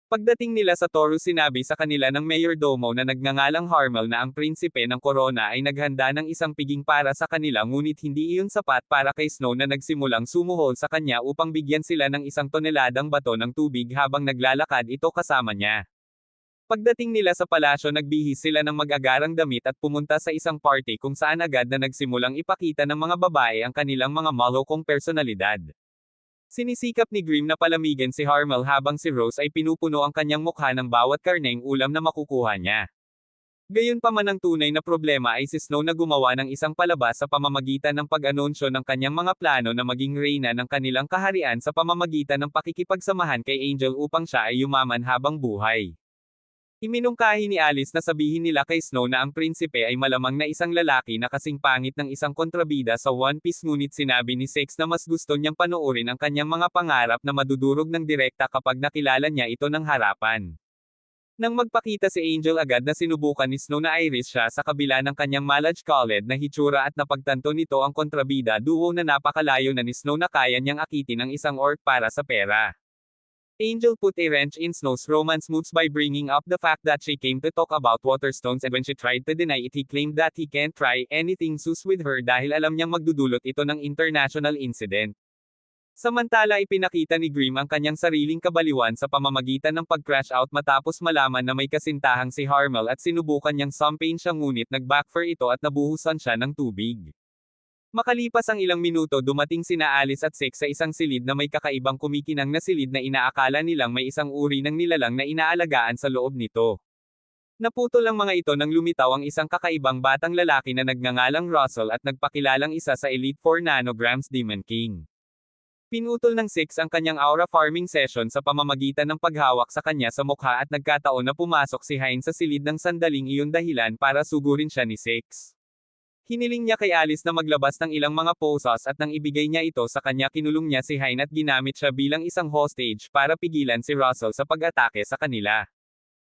Pagdating nila sa Taurus sinabi sa kanila ng mayordomo na nagngangalang Harmel na ang prinsipe ng korona ay naghanda ng isang piging para sa kanila ngunit hindi iyon sapat para kay Snow na nagsimulang sumuhol sa kanya upang bigyan sila ng 1 toneladang bato ng tubig habang naglalakad ito kasama niya. Pagdating nila sa palasyo nagbihis sila ng mag-agarang damit at pumunta sa isang party kung saan agad na nagsimulang ipakita ng mga babae ang kanilang mga malokong personalidad. Sinisikap ni Grim na palamigin si Harmel habang si Rose ay pinupuno ang kanyang mukha ng bawat karneng ulam na makukuha niya. Gayunpaman ang tunay na problema ay si Snow na gumawa ng isang palabas sa pamamagitan ng pag-anunsyo ng kanyang mga plano na maging reyna ng kanilang kaharian sa pamamagitan ng pakikipagsamahan kay Angel upang siya ay yumaman habang buhay. Iminungkahi ni Alice na sabihin nila kay Snow na ang prinsipe ay malamang na isang lalaki na kasing pangit ng isang kontrabida sa One Piece ngunit sinabi ni Six na mas gusto niyang panoorin ang kanyang mga pangarap na madudurog ng direkta kapag nakilala niya ito ng harapan. Nang magpakita si Angel agad na sinubukan ni Snow na iris siya sa kabila ng kanyang malaj-colored na hitsura at napagtanto nito ang kontrabida duo na napakalayo na ni Snow na kaya niyang akitin ang isang orc para sa pera. Angel put a wrench in Snow's romance moves by bringing up the fact that she came to talk about Waterstones and when she tried to deny it he claimed that he can't try anything sus with her dahil alam niyang magdudulot ito ng international incident. Samantala ipinakita ni Grim ang kanyang sariling kabaliwan sa pamamagitan ng pag-crash out matapos malaman na may kasintahang si Harmel at sinubukan niyang sampain siya ngunit nag-backfire ito at nabuhusan siya ng tubig. Makalipas ang ilang minuto dumating sina Alice at Six sa isang silid na may kakaibang kumikinang na silid na inaakala nilang may isang uri ng nilalang na inaalagaan sa loob nito. Naputol ang mga ito nang lumitaw ang isang kakaibang batang lalaki na nagngangalang Russell at nagpakilalang isa sa Elite 4 Nanograms Demon King. Pinutol ng Six ang kanyang aura farming session sa pamamagitan ng paghawak sa kanya sa mukha at nagkataon na pumasok si Hein sa silid ng sandaling iyon dahilan para sugurin siya ni Six. Hiniling niya kay Alice na maglabas ng ilang mga poses at nang ibigay niya ito sa kanya kinulong niya si Hein at ginamit siya bilang isang hostage para pigilan si Russell sa pag-atake sa kanila.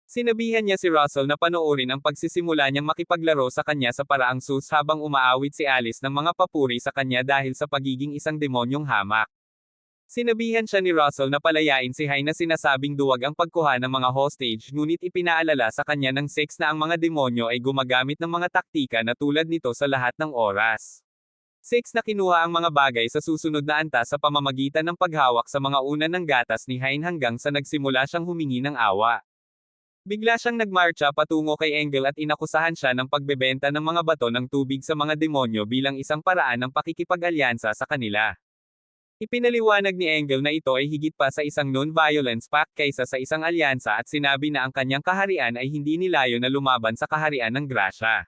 Sinabihan niya si Russell na panoorin ang pagsisimula niyang makipaglaro sa kanya sa paraang sus habang umaawit si Alice ng mga papuri sa kanya dahil sa pagiging isang demonyong hamak. Sinabihan siya ni Russell na palayain si Hein na sinasabing duwag ang pagkuha ng mga hostage ngunit ipinaalala sa kanya ng Six na ang mga demonyo ay gumagamit ng mga taktika na tulad nito sa lahat ng oras. Six na kinuha ang mga bagay sa susunod na antas sa pamamagitan ng paghawak sa mga una ng gatas ni Hein hanggang sa nagsimula siyang humingi ng awa. Bigla siyang nagmarcha patungo kay Engel at inakusahan siya ng pagbebenta ng mga bato ng tubig sa mga demonyo bilang isang paraan ng pakikipag-alyansa sa kanila. Ipinaliwanag ni Engel na ito ay higit pa sa isang non-violence pact kaysa sa isang alyansa at sinabi na ang kanyang kaharian ay hindi nilayo na lumaban sa kaharian ng grasya.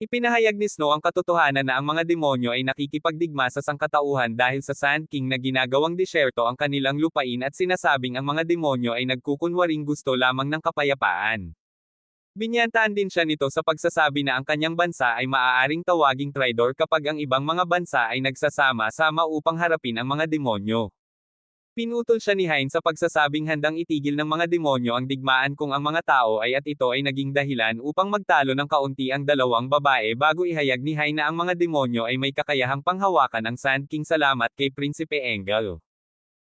Ipinahayag ni Snow ang katotohanan na ang mga demonyo ay nakikipagdigma sa sangkatauhan dahil sa Sand King na ginagawang disyerto ang kanilang lupain at sinasabing ang mga demonyo ay nagkukunwaring gusto lamang ng kapayapaan. Binyantaan din siya nito sa pagsasabi na ang kanyang bansa ay maaaring tawaging traidor kapag ang ibang mga bansa ay nagsasama-sama upang harapin ang mga demonyo. Pinutol siya ni Hein sa pagsasabing handang itigil ng mga demonyo ang digmaan kung ang mga tao ay at ito ay naging dahilan upang magtalo ng kaunti ang dalawang babae bago ihayag ni Hein na ang mga demonyo ay may kakayahang panghawakan ang Sand King salamat kay Prinsipe Engel.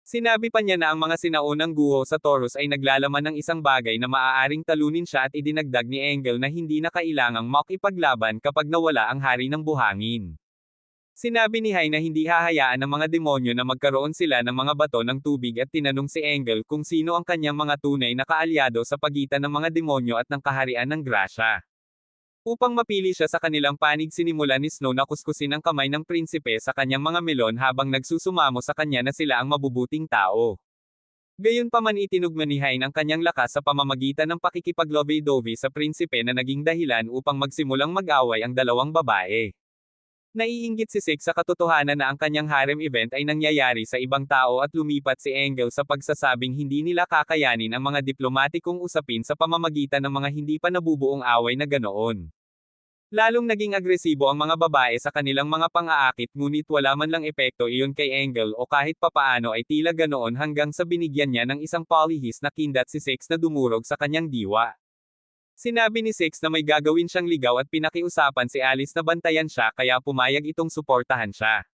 Sinabi pa niya na ang mga sinaunang guho sa Taurus ay naglalaman ng isang bagay na maaaring talunin siya at idinagdag ni Engel na hindi na kailangang makipaglaban kapag nawala ang hari ng buhangin. Sinabi ni Hein na hindi hahayaan ng mga demonyo na magkaroon sila ng mga bato ng tubig at tinanong si Engel kung sino ang kanyang mga tunay na kaalyado sa pagitan ng mga demonyo at ng kaharian ng grasya. Upang mapili siya sa kanilang panig sinimula ni Snow na kuskusin ang kamay ng prinsipe sa kanyang mga melon habang nagsusumamo sa kanya na sila ang mabubuting tao. Gayunpaman itinugma ni Hein ang kanyang lakas sa pamamagitan ng pakikipaglovey-dovey sa prinsipe na naging dahilan upang magsimulang mag-away ang dalawang babae. Naiinggit si Six sa katotohanan na ang kanyang harem event ay nangyayari sa ibang tao at lumipat si Engel sa pagsasabing hindi nila kakayanin ang mga diplomatikong usapin sa pamamagitan ng mga hindi pa nabubuong away na ganoon. Lalong naging agresibo ang mga babae sa kanilang mga pang-aakit ngunit wala man lang epekto iyon kay Engel o kahit papaano ay tila ganoon hanggang sa binigyan niya ng isang polyhis na kindat si Six na dumurog sa kanyang diwa. Sinabi ni Six na may gagawin siyang ligaw at pinakiusapan si Alice na bantayan siya kaya pumayag itong suportahan siya.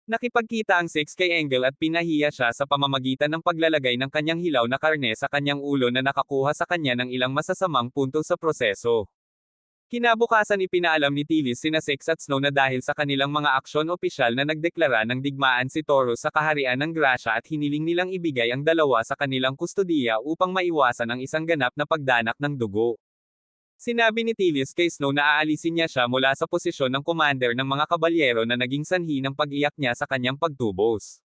Nakipagkita ang Six kay Engel at pinahiya siya sa pamamagitan ng paglalagay ng kanyang hilaw na karne sa kanyang ulo na nakakuha sa kanya ng ilang masasamang punto sa proseso. Kinabukasan ipinaalam ni Tillis sina Six at Snow na dahil sa kanilang mga aksyon opisyal na nagdeklara ng digmaan si Taurus sa kaharian ng grasya at hiniling nilang ibigay ang dalawa sa kanilang kustodiya upang maiwasan ang isang ganap na pagdanak ng dugo. Sinabi ni Tillis kay Snow na aalisin niya siya mula sa posisyon ng commander ng mga kabalyero na naging sanhi ng pag-iyak niya sa kanyang pagtubos.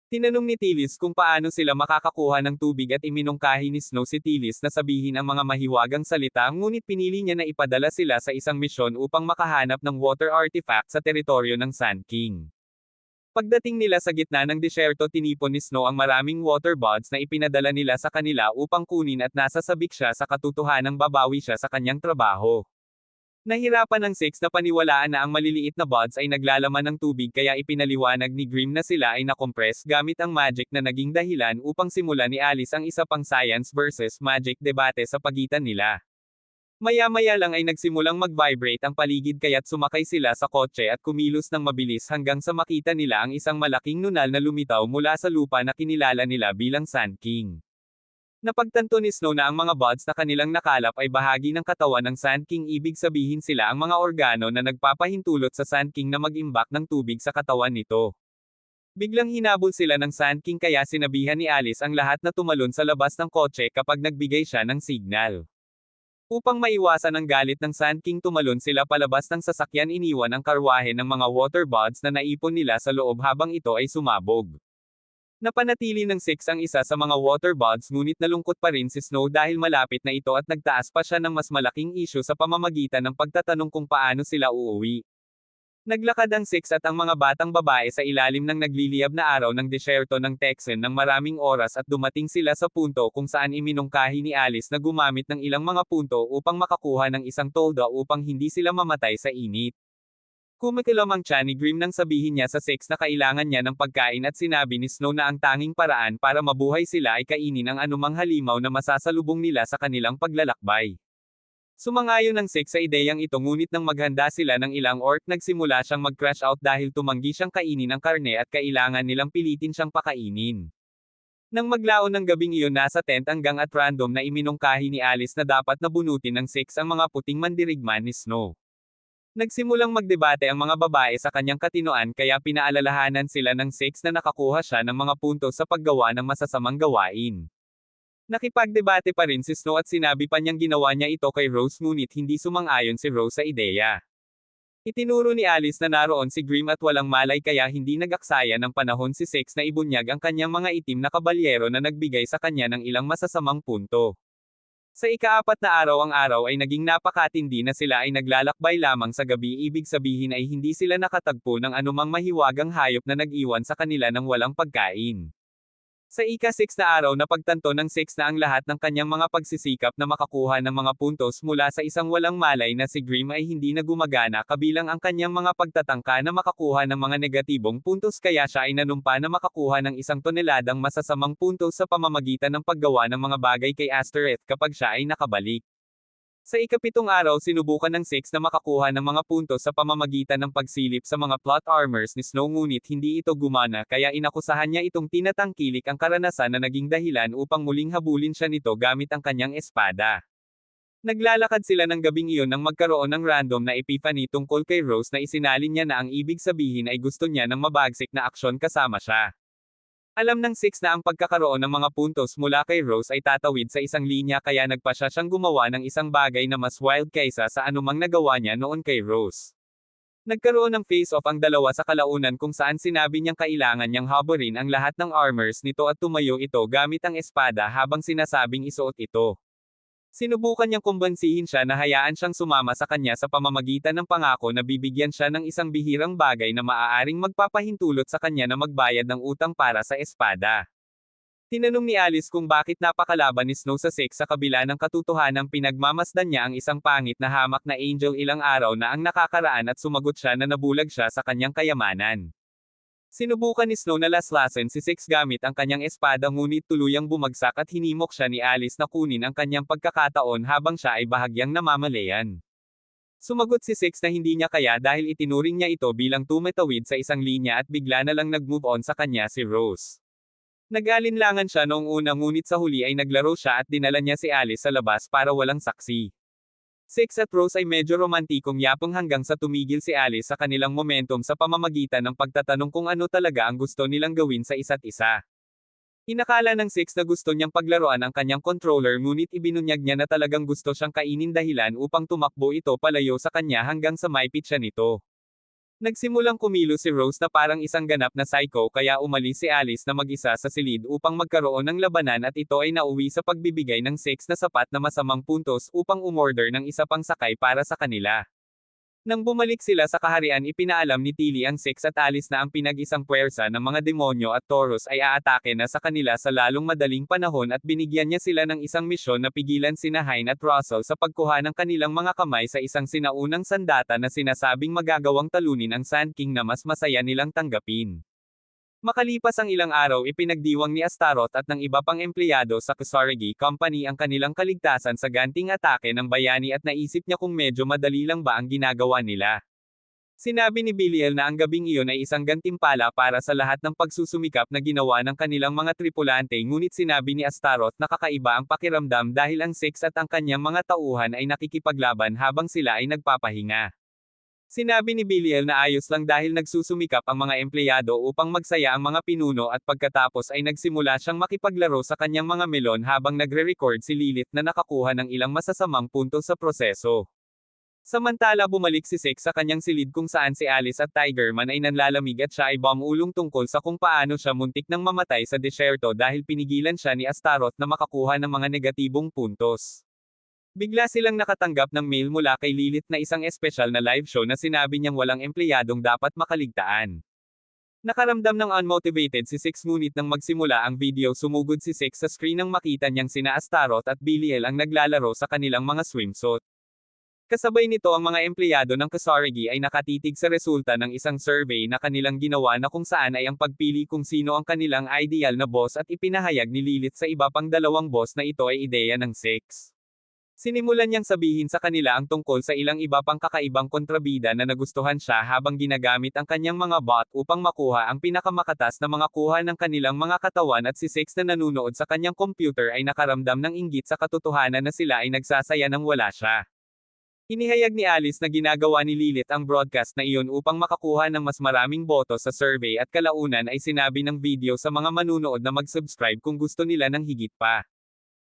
Tinanong ni Tillis kung paano sila makakakuha ng tubig at iminungkahi ni Snow si Tillis na sabihin ang mga mahiwagang salita ngunit pinili niya na ipadala sila sa isang misyon upang makahanap ng water artifact sa teritoryo ng Sand King. Pagdating nila sa gitna ng disyerto tinipon ni Snow ang maraming water buds na ipinadala nila sa kanila upang kunin at nasasabik siya sa katotohanang babawi siya sa kanyang trabaho. Nahirapan ng Six na paniwalaan na ang maliliit na buds ay naglalaman ng tubig kaya ipinaliwanag ni Grimm na sila ay nakompress gamit ang magic na naging dahilan upang simulan ni Alice ang isa pang science versus magic debate sa pagitan nila. Maya-maya lang ay nagsimulang mag-vibrate ang paligid kaya't sumakay sila sa kotse at kumilos ng mabilis hanggang sa makita nila ang isang malaking nunal na lumitaw mula sa lupa na kinilala nila bilang Sand King. Napagtanto ni Snow na ang mga buds na kanilang nakalap ay bahagi ng katawan ng Sand King ibig sabihin sila ang mga organo na nagpapahintulot sa Sand King na mag-imbak ng tubig sa katawan nito. Biglang hinabol sila ng Sand King kaya sinabihan ni Alice ang lahat na tumalon sa labas ng kotse kapag nagbigay siya ng signal. Upang maiwasan ang galit ng Sand King tumalon sila palabas ng sasakyan iniwan ang karwahe ng mga water buds na naipon nila sa loob habang ito ay sumabog. Napanatili ng Six ang isa sa mga water buds ngunit nalungkot pa rin si Snow dahil malapit na ito at nagtaas pa siya ng mas malaking issue sa pamamagitan ng pagtatanong kung paano sila uuwi. Naglakad ang Six at ang mga batang babae sa ilalim ng nagliliyab na araw ng disyerto ng Texan ng maraming oras at dumating sila sa punto kung saan iminungkahi ni Alice na gumamit ng ilang mga punto upang makakuha ng isang tolda upang hindi sila mamatay sa init. Kumikilam ang tiyan ni Grimm nang sabihin niya sa Six na kailangan niya ng pagkain at sinabi ni Snow na ang tanging paraan para mabuhay sila ay kainin ang anumang halimaw na masasalubong nila sa kanilang paglalakbay. Sumangayon ng Six sa ideyang ito ngunit nang maghanda sila ng ilang orc nagsimula siyang mag-crash out dahil tumanggi siyang kainin ang karne at kailangan nilang pilitin siyang pakainin. Nang maglaon ng gabing iyon nasa tent hanggang at random na iminungkahi ni Alice na dapat nabunutin ng Six ang mga puting mandirigman ni Snow. Nagsimulang magdebate ang mga babae sa kanyang katinoan kaya pinaalalahanan sila ng Six na nakakuha siya ng mga punto sa paggawa ng masasamang gawain. Nakipagdebate pa rin si Snow at sinabi pa niyang ginawa niya ito kay Rose ngunit hindi sumang-ayon si Rose sa ideya. Itinuro ni Alice na naroon si Grimm at walang malay kaya hindi nag-aksaya ng panahon si Six na ibunyag ang kanyang mga itim na kabalyero na nagbigay sa kanya ng ilang masasamang punto. Sa ika-4 na araw ang araw ay naging napakatindi na sila ay naglalakbay lamang sa gabi, ibig sabihin ay hindi sila nakatagpo ng anumang mahiwagang hayop na nag-iwan sa kanila ng walang pagkain. Sa ika-6 na araw napagtanto ng Six na ang lahat ng kanyang mga pagsisikap na makakuha ng mga puntos mula sa isang walang malay na si Grimm ay hindi na gumagana kabilang ang kanyang mga pagtatangka na makakuha ng mga negatibong puntos kaya siya ay nanumpa na makakuha ng 1 toneladang masasamang puntos sa pamamagitan ng paggawa ng mga bagay kay Astereth kapag siya ay nakabalik. Sa ika-7 araw sinubukan ng Six na makakuha ng mga puntos sa pamamagitan ng pagsilip sa mga plot armors ni Snow ngunit hindi ito gumana kaya inakusahan niya itong tinatangkilik ang karanasan na naging dahilan upang muling habulin siya nito gamit ang kanyang espada. Naglalakad sila ng gabing iyon nang magkaroon ng random na epiphany tungkol kay Rose na isinalin niya na ang ibig sabihin ay gusto niya ng mabagsik na aksyon kasama siya. Alam ng Six na ang pagkakaroon ng mga puntos mula kay Rose ay tatawid sa isang linya kaya nagpa siya siyang gumawa ng isang bagay na mas wild kaysa sa anumang nagawa niya noon kay Rose. Nagkaroon ng face-off ang dalawa sa kalaunan kung saan sinabi niyang kailangan niyang haburin ang lahat ng armors nito at tumayo ito gamit ang espada habang sinasabing isuot ito. Sinubukan niyang kumbansihin siya na hayaan siyang sumama sa kanya sa pamamagitan ng pangako na bibigyan siya ng isang bihirang bagay na maaaring magpapahintulot sa kanya na magbayad ng utang para sa espada. Tinanong ni Alice kung bakit napakalaban ni Snow sa Six sa kabila ng katotohanang pinagmamasdan niya ang isang pangit na hamak na angel ilang araw na ang nakakaraan at sumagot siya na nabulag siya sa kanyang kayamanan. Sinubukan ni Snow na laslasin si Six gamit ang kanyang espada ngunit tuluyang bumagsak at hinimok siya ni Alice na kunin ang kanyang pagkakataon habang siya ay bahagyang namamalayan. Sumagot si Six na hindi niya kaya dahil itinuring niya ito bilang tumatawid sa isang linya at bigla na lang nag-move on sa kanya si Rose. Nag-alinlangan siya noong una ngunit sa huli ay naglaro siya at dinala niya si Alice sa labas para walang saksi. Six at Rose ay medyo romantikong yapang hanggang sa tumigil si Alice sa kanilang momentum sa pamamagitan ng pagtatanong kung ano talaga ang gusto nilang gawin sa isa't isa. Inakala ng Six na gusto niyang paglaruan ang kanyang controller ngunit ibinunyag niya na talagang gusto siyang kainin dahilan upang tumakbo ito palayo sa kanya hanggang sa maipit siya nito. Nagsimulang kumilos si Rose na parang isang ganap na psycho kaya umalis si Alice na mag-isa sa silid upang magkaroon ng labanan at ito ay nauwi sa pagbibigay ng Six na sapat na masamang puntos upang umorder ng isa pang sakay para sa kanila. Nang bumalik sila sa kaharian ipinaalam ni Tilly ang Six at Alice na ang pinag-isang puwersa ng mga demonyo at Taurus ay aatake na sa kanila sa lalong madaling panahon at binigyan niya sila ng isang misyon na pigilan sina Hein at Russell sa pagkuha ng kanilang mga kamay sa isang sinaunang sandata na sinasabing magagawang talunin ang Sand King na mas masaya nilang tanggapin. Makalipas ang ilang araw ipinagdiwang ni Astaroth at ng iba pang empleyado sa Kusarigi Company ang kanilang kaligtasan sa ganting atake ng bayani at naisip niya kung medyo madali lang ba ang ginagawa nila. Sinabi ni Belial na ang gabing iyon ay isang gantimpala para sa lahat ng pagsusumikap na ginawa ng kanilang mga tripulante ngunit sinabi ni Astaroth na kakaiba ang pakiramdam dahil ang Six at ang kanyang mga tauhan ay nakikipaglaban habang sila ay nagpapahinga. Sinabi ni Belial na ayos lang dahil nagsusumikap ang mga empleyado upang magsaya ang mga pinuno at pagkatapos ay nagsimula siyang makipaglaro sa kanyang mga melon habang nagre-record si Lilith na nakakuha ng ilang masasamang puntos sa proseso. Samantala bumalik si Six sa kanyang silid kung saan si Alice at Tigerman ay nanlalamig at siya ay bumulong tungkol sa kung paano siya muntik nang mamatay sa disyerto dahil pinigilan siya ni Astaroth na makakuha ng mga negatibong puntos. Bigla silang nakatanggap ng mail mula kay Lilith na isang espesyal na live show na sinabi niyang walang empleyadong dapat makaligtaan. Nakaramdam ng unmotivated si Six ngunit nang magsimula ang video sumugod si Six sa screen nang makita niyang sina Astaroth at Belial ang naglalaro sa kanilang mga swimsuit. Kasabay nito ang mga empleyado ng Kusarigi ay nakatitig sa resulta ng isang survey na kanilang ginawa na kung saan ay ang pagpili kung sino ang kanilang ideal na boss at ipinahayag ni Lilith sa iba pang dalawang boss na ito ay ideya ng Six. Sinimulan niyang sabihin sa kanila ang tungkol sa ilang iba pang kakaibang kontrabida na nagustuhan siya habang ginagamit ang kanyang mga bot upang makuha ang pinakamakatas na mga kuha ng kanilang mga katawan at si Six na nanunood sa kanyang computer ay nakaramdam ng inggit sa katotohanan na sila ay nagsasaya nang wala siya. Inihayag ni Alice na ginagawa ni Lilith ang broadcast na iyon upang makakuha ng mas maraming boto sa survey at kalaunan ay sinabi ng video sa mga manunood na mag-subscribe kung gusto nila ng higit pa.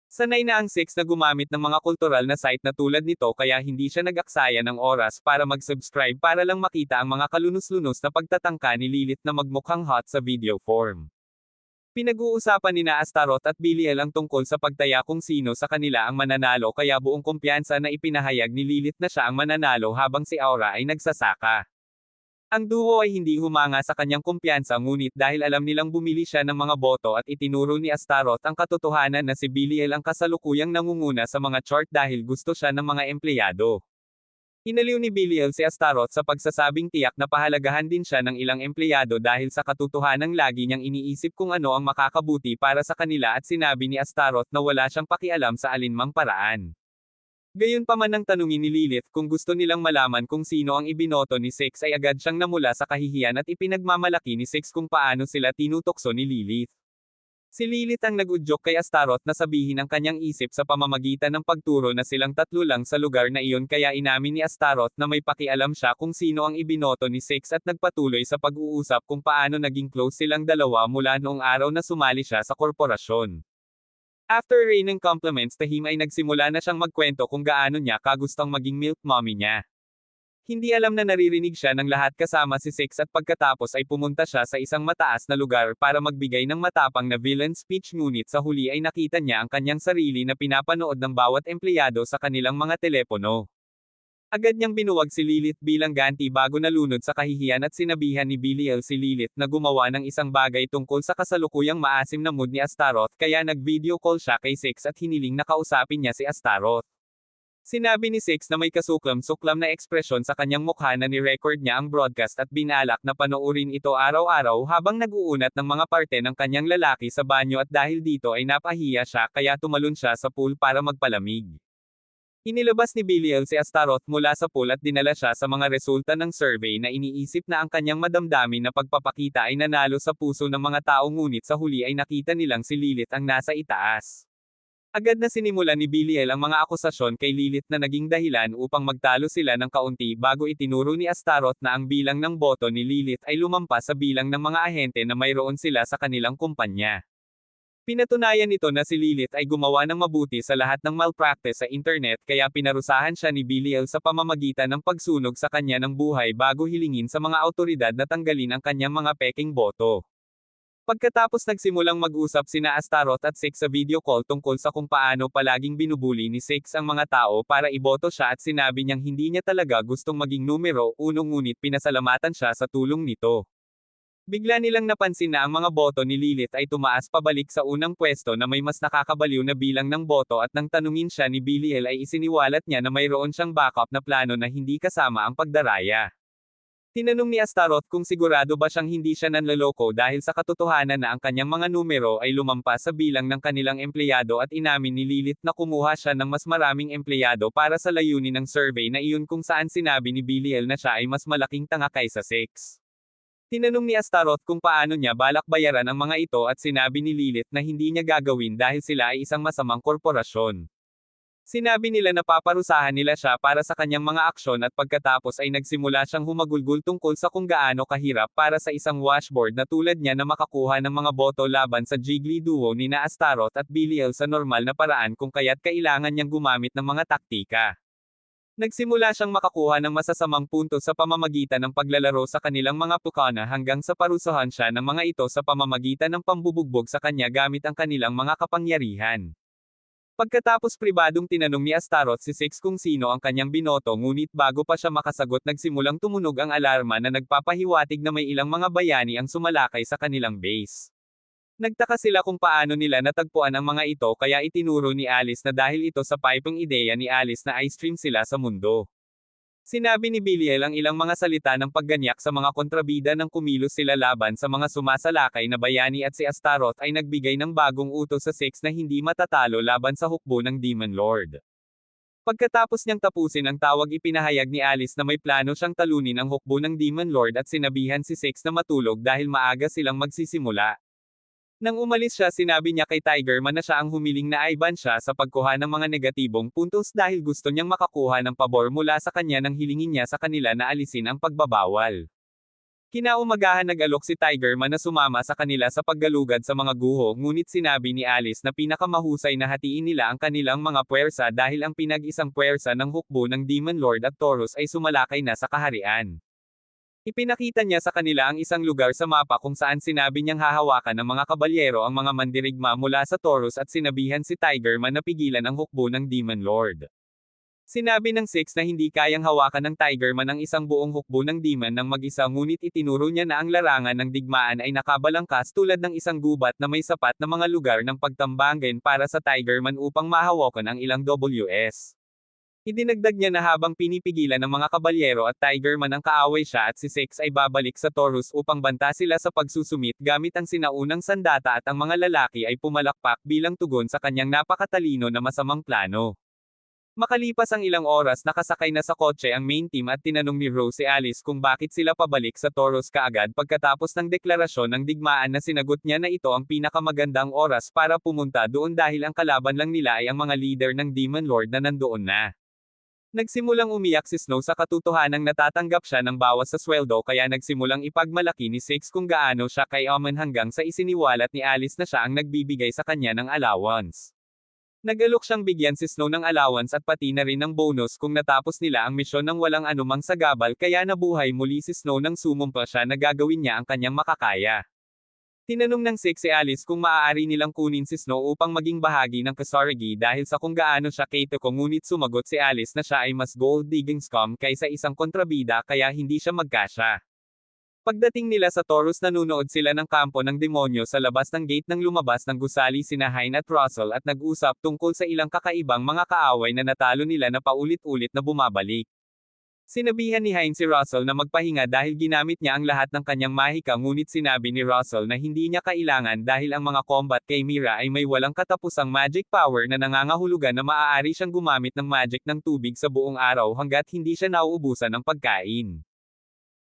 Sanay na ang Six na gumamit ng mga kultural na site na tulad nito kaya hindi siya nag-aksaya ng oras para mag-subscribe para lang makita ang mga kalunos-lunos na pagtatangka ni Lilith na magmukhang hot sa video form. Pinag-uusapan ni Astaroth at Biliel ang tungkol sa pagtaya kung sino sa kanila ang mananalo kaya buong kumpiyansa na ipinahayag ni Lilith na siya ang mananalo habang si Aura ay nagsasaka. Ang duo ay hindi humanga sa kanyang kumpiyansa ngunit dahil alam nilang bumili siya ng mga boto at itinuro ni Astaroth ang katotohanan na si Biliel ang kasalukuyang nangunguna sa mga chart dahil gusto siya ng mga empleyado. Inaliw ni Biliel si Astaroth sa pagsasabing tiyak na pahalagahan din siya ng ilang empleyado dahil sa katotohanang lagi niyang iniisip kung ano ang makakabuti para sa kanila at sinabi ni Astaroth na wala siyang pakialam sa alinmang paraan. Gayunpaman nang tanungin ni Lilith kung gusto nilang malaman kung sino ang ibinoto ni Six ay agad siyang namula sa kahihiyan at ipinagmamalaki ni Six kung paano sila tinutokso ni Lilith. Si Lilith ang nag-udyok kay Astaroth na sabihin ang kanyang isip sa pamamagitan ng pagturo na silang tatlo lang sa lugar na iyon kaya inamin ni Astaroth na may pakialam siya kung sino ang ibinoto ni Six at nagpatuloy sa pag-uusap kung paano naging close silang dalawa mula noong araw na sumali siya sa korporasyon. After rain ng compliments Tahim ay nagsimula na siyang magkwento kung gaano niya kagustong maging milk mommy niya. Hindi alam na naririnig siya ng lahat kasama si Six at pagkatapos ay pumunta siya sa isang mataas na lugar para magbigay ng matapang na villain speech ngunit sa huli ay nakita niya ang kanyang sarili na pinapanood ng bawat empleyado sa kanilang mga telepono. Agad niyang binuwag si Lilith bilang ganti bago nalunod sa kahihiyan at sinabihan ni Biliel si Lilith na gumawa ng isang bagay tungkol sa kasalukuyang maasim na mood ni Astaroth kaya nag-video call siya kay Six at hiniling na kausapin niya si Astaroth. Sinabi ni Six na may kasuklam-suklam na ekspresyon sa kanyang mukha na ni-record niya ang broadcast at binalak na panoorin ito araw-araw habang nag-uunat ng mga parte ng kanyang lalaki sa banyo at dahil dito ay napahiya siya kaya tumalon siya sa pool para magpalamig. Inilabas ni Biliel si Astaroth mula sa pool at dinala siya sa mga resulta ng survey na iniisip na ang kanyang madamdamin na pagpapakita ay nanalo sa puso ng mga tao ngunit sa huli ay nakita nilang si Lilith ang nasa itaas. Agad na sinimulan ni Biliel ang mga akusasyon kay Lilith na naging dahilan upang magtalo sila ng kaunti bago itinuro ni Astaroth na ang bilang ng boto ni Lilith ay lumampas sa bilang ng mga ahente na mayroon sila sa kanilang kumpanya. Pinatunayan nito na si Lilith ay gumawa ng mabuti sa lahat ng malpractice sa internet kaya pinarusahan siya ni Biliel sa pamamagitan ng pagsunog sa kanya ng buhay bago hilingin sa mga autoridad na tanggalin ang kanyang mga peking boto. Pagkatapos nagsimulang mag-usap sina Astaroth at Six sa video call tungkol sa kung paano palaging binubuli ni Six ang mga tao para iboto siya at sinabi niyang hindi niya talaga gustong maging numero 1 ngunit pinasalamatan siya sa tulong nito. Bigla nilang napansin na ang mga boto ni Lilith ay tumaas pabalik sa unang pwesto na may mas nakakabaliw na bilang ng boto at nang tanungin siya ni Biliel ay isiniwalat niya na mayroon siyang backup na plano na hindi kasama ang pagdaraya. Tinanong ni Astaroth kung sigurado ba siyang hindi siya nanloloko dahil sa katotohanan na ang kanyang mga numero ay lumampas sa bilang ng kanilang empleyado at inamin ni Lilith na kumuha siya ng mas maraming empleyado para sa layunin ng survey na iyon kung saan sinabi ni Biliel na siya ay mas malaking tanga kaysa Six. Tinanong ni Astaroth kung paano niya balak bayaran ang mga ito at sinabi ni Lilith na hindi niya gagawin dahil sila ay isang masamang korporasyon. Sinabi nila na paparusahan nila siya para sa kanyang mga aksyon at pagkatapos ay nagsimula siyang humagulgol tungkol sa kung gaano kahirap para sa isang washboard na tulad niya na makakuha ng mga boto laban sa Jiggly duo ni Astaroth at Biliel sa normal na paraan kung kaya't kailangan niyang gumamit ng mga taktika. Nagsimula siyang makakuha ng masasamang puntos sa pamamagitan ng paglalaro sa kanilang mga pukana hanggang sa parusahan siya ng mga ito sa pamamagitan ng pambubugbog sa kanya gamit ang kanilang mga kapangyarihan. Pagkatapos pribadong tinanong ni Astaroth si Six kung sino ang kanyang binoto ngunit bago pa siya makasagot nagsimulang tumunog ang alarma na nagpapahiwatig na may ilang mga bayani ang sumalakay sa kanilang base. Nagtaka sila kung paano nila natagpuan ang mga ito kaya itinuro ni Alice na dahil ito sa pipeng ideya ni Alice na ice cream sila sa mundo. Sinabi ni Biliel ang ilang mga salita ng pagganyak sa mga kontrabida nang kumilos sila laban sa mga sumasalakay na bayani at si Astaroth ay nagbigay ng bagong utos sa Six na hindi matatalo laban sa hukbo ng Demon Lord. Pagkatapos niyang tapusin ang tawag ipinahayag ni Alice na may plano siyang talunin ang hukbo ng Demon Lord at sinabihan si Six na matulog dahil maaga silang magsisimula. Nang umalis siya sinabi niya kay Tigerman na siya ang humiling na aiban siya sa pagkuha ng mga negatibong puntos dahil gusto niyang makakuha ng pabor mula sa kanya nang hilingin niya sa kanila na alisin ang pagbabawal. Kinaumagahan nag-alok si Tigerman na sumama sa kanila sa paggalugad sa mga guho, ngunit sinabi ni Alice na pinakamahusay na hatiin nila ang kanilang mga puwersa dahil ang pinag-isang puwersa ng hukbo ng Demon Lord at Taurus ay sumalakay na sa kaharian. Ipinakita niya sa kanila ang isang lugar sa mapa kung saan sinabi niyang hahawakan ng mga kabalyero ang mga mandirigma mula sa Taurus at sinabihan si Tigerman na pigilan ang hukbo ng Demon Lord. Sinabi ng Six na hindi kayang hawakan ng Tigerman ang isang buong hukbo ng demon ng mag-isa, ngunit itinuro niya na ang larangan ng digmaan ay nakabalangkas tulad ng isang gubat na may sapat na mga lugar ng pagtambangan para sa Tigerman upang mahawakan ang ilang WS. Idinagdag niya na habang pinipigilan ng mga kabalyero at Tigerman ang kaaway siya at si Six ay babalik sa Taurus upang banta sila sa pagsusumit gamit ang sinaunang sandata at ang mga lalaki ay pumalakpak bilang tugon sa kanyang napakatalino na masamang plano. Makalipas ang ilang oras nakasakay na sa kotse ang main team at tinanong ni Rose si Alice kung bakit sila pabalik sa Taurus kaagad pagkatapos ng deklarasyon ng digmaan na sinagot niya na ito ang pinakamagandang oras para pumunta doon dahil ang kalaban lang nila ay ang mga leader ng Demon Lord na nandoon na. Nagsimulang umiyak si Snow sa katotohanang natatanggap siya ng bawas sa sweldo kaya nagsimulang ipagmalaki ni Six kung gaano siya kay Omen hanggang sa isiniwalat ni Alice na siya ang nagbibigay sa kanya ng allowance. Nag-alok siyang bigyan si Snow ng allowance at pati na rin ng bonus kung natapos nila ang misyon ng walang anumang sagabal kaya nabuhay muli si Snow nang sumumpa siya na gagawin niya ang kanyang makakaya. Tinanong ng Six si Alice kung maaari nilang kunin si Snow upang maging bahagi ng Kasaragi dahil sa kung gaano siya keitoko, ngunit sumagot si Alice na siya ay mas gold-digging scum kaysa isang kontrabida kaya hindi siya magkasya. Pagdating nila sa Taurus nanunood sila ng kampo ng demonyo sa labas ng gate nang lumabas ng gusali sina Hein at Russell at nag-usap tungkol sa ilang kakaibang mga kaaway na natalo nila na paulit-ulit na bumabalik. Sinabihan ni Hein si Russell na magpahinga dahil ginamit niya ang lahat ng kanyang mahika, ngunit sinabi ni Russell na hindi niya kailangan dahil ang mga combat kay Mira ay may walang katapusang magic power na nangangahulugan na maaari siyang gumamit ng magic ng tubig sa buong araw hanggat hindi siya nauubusan ng pagkain.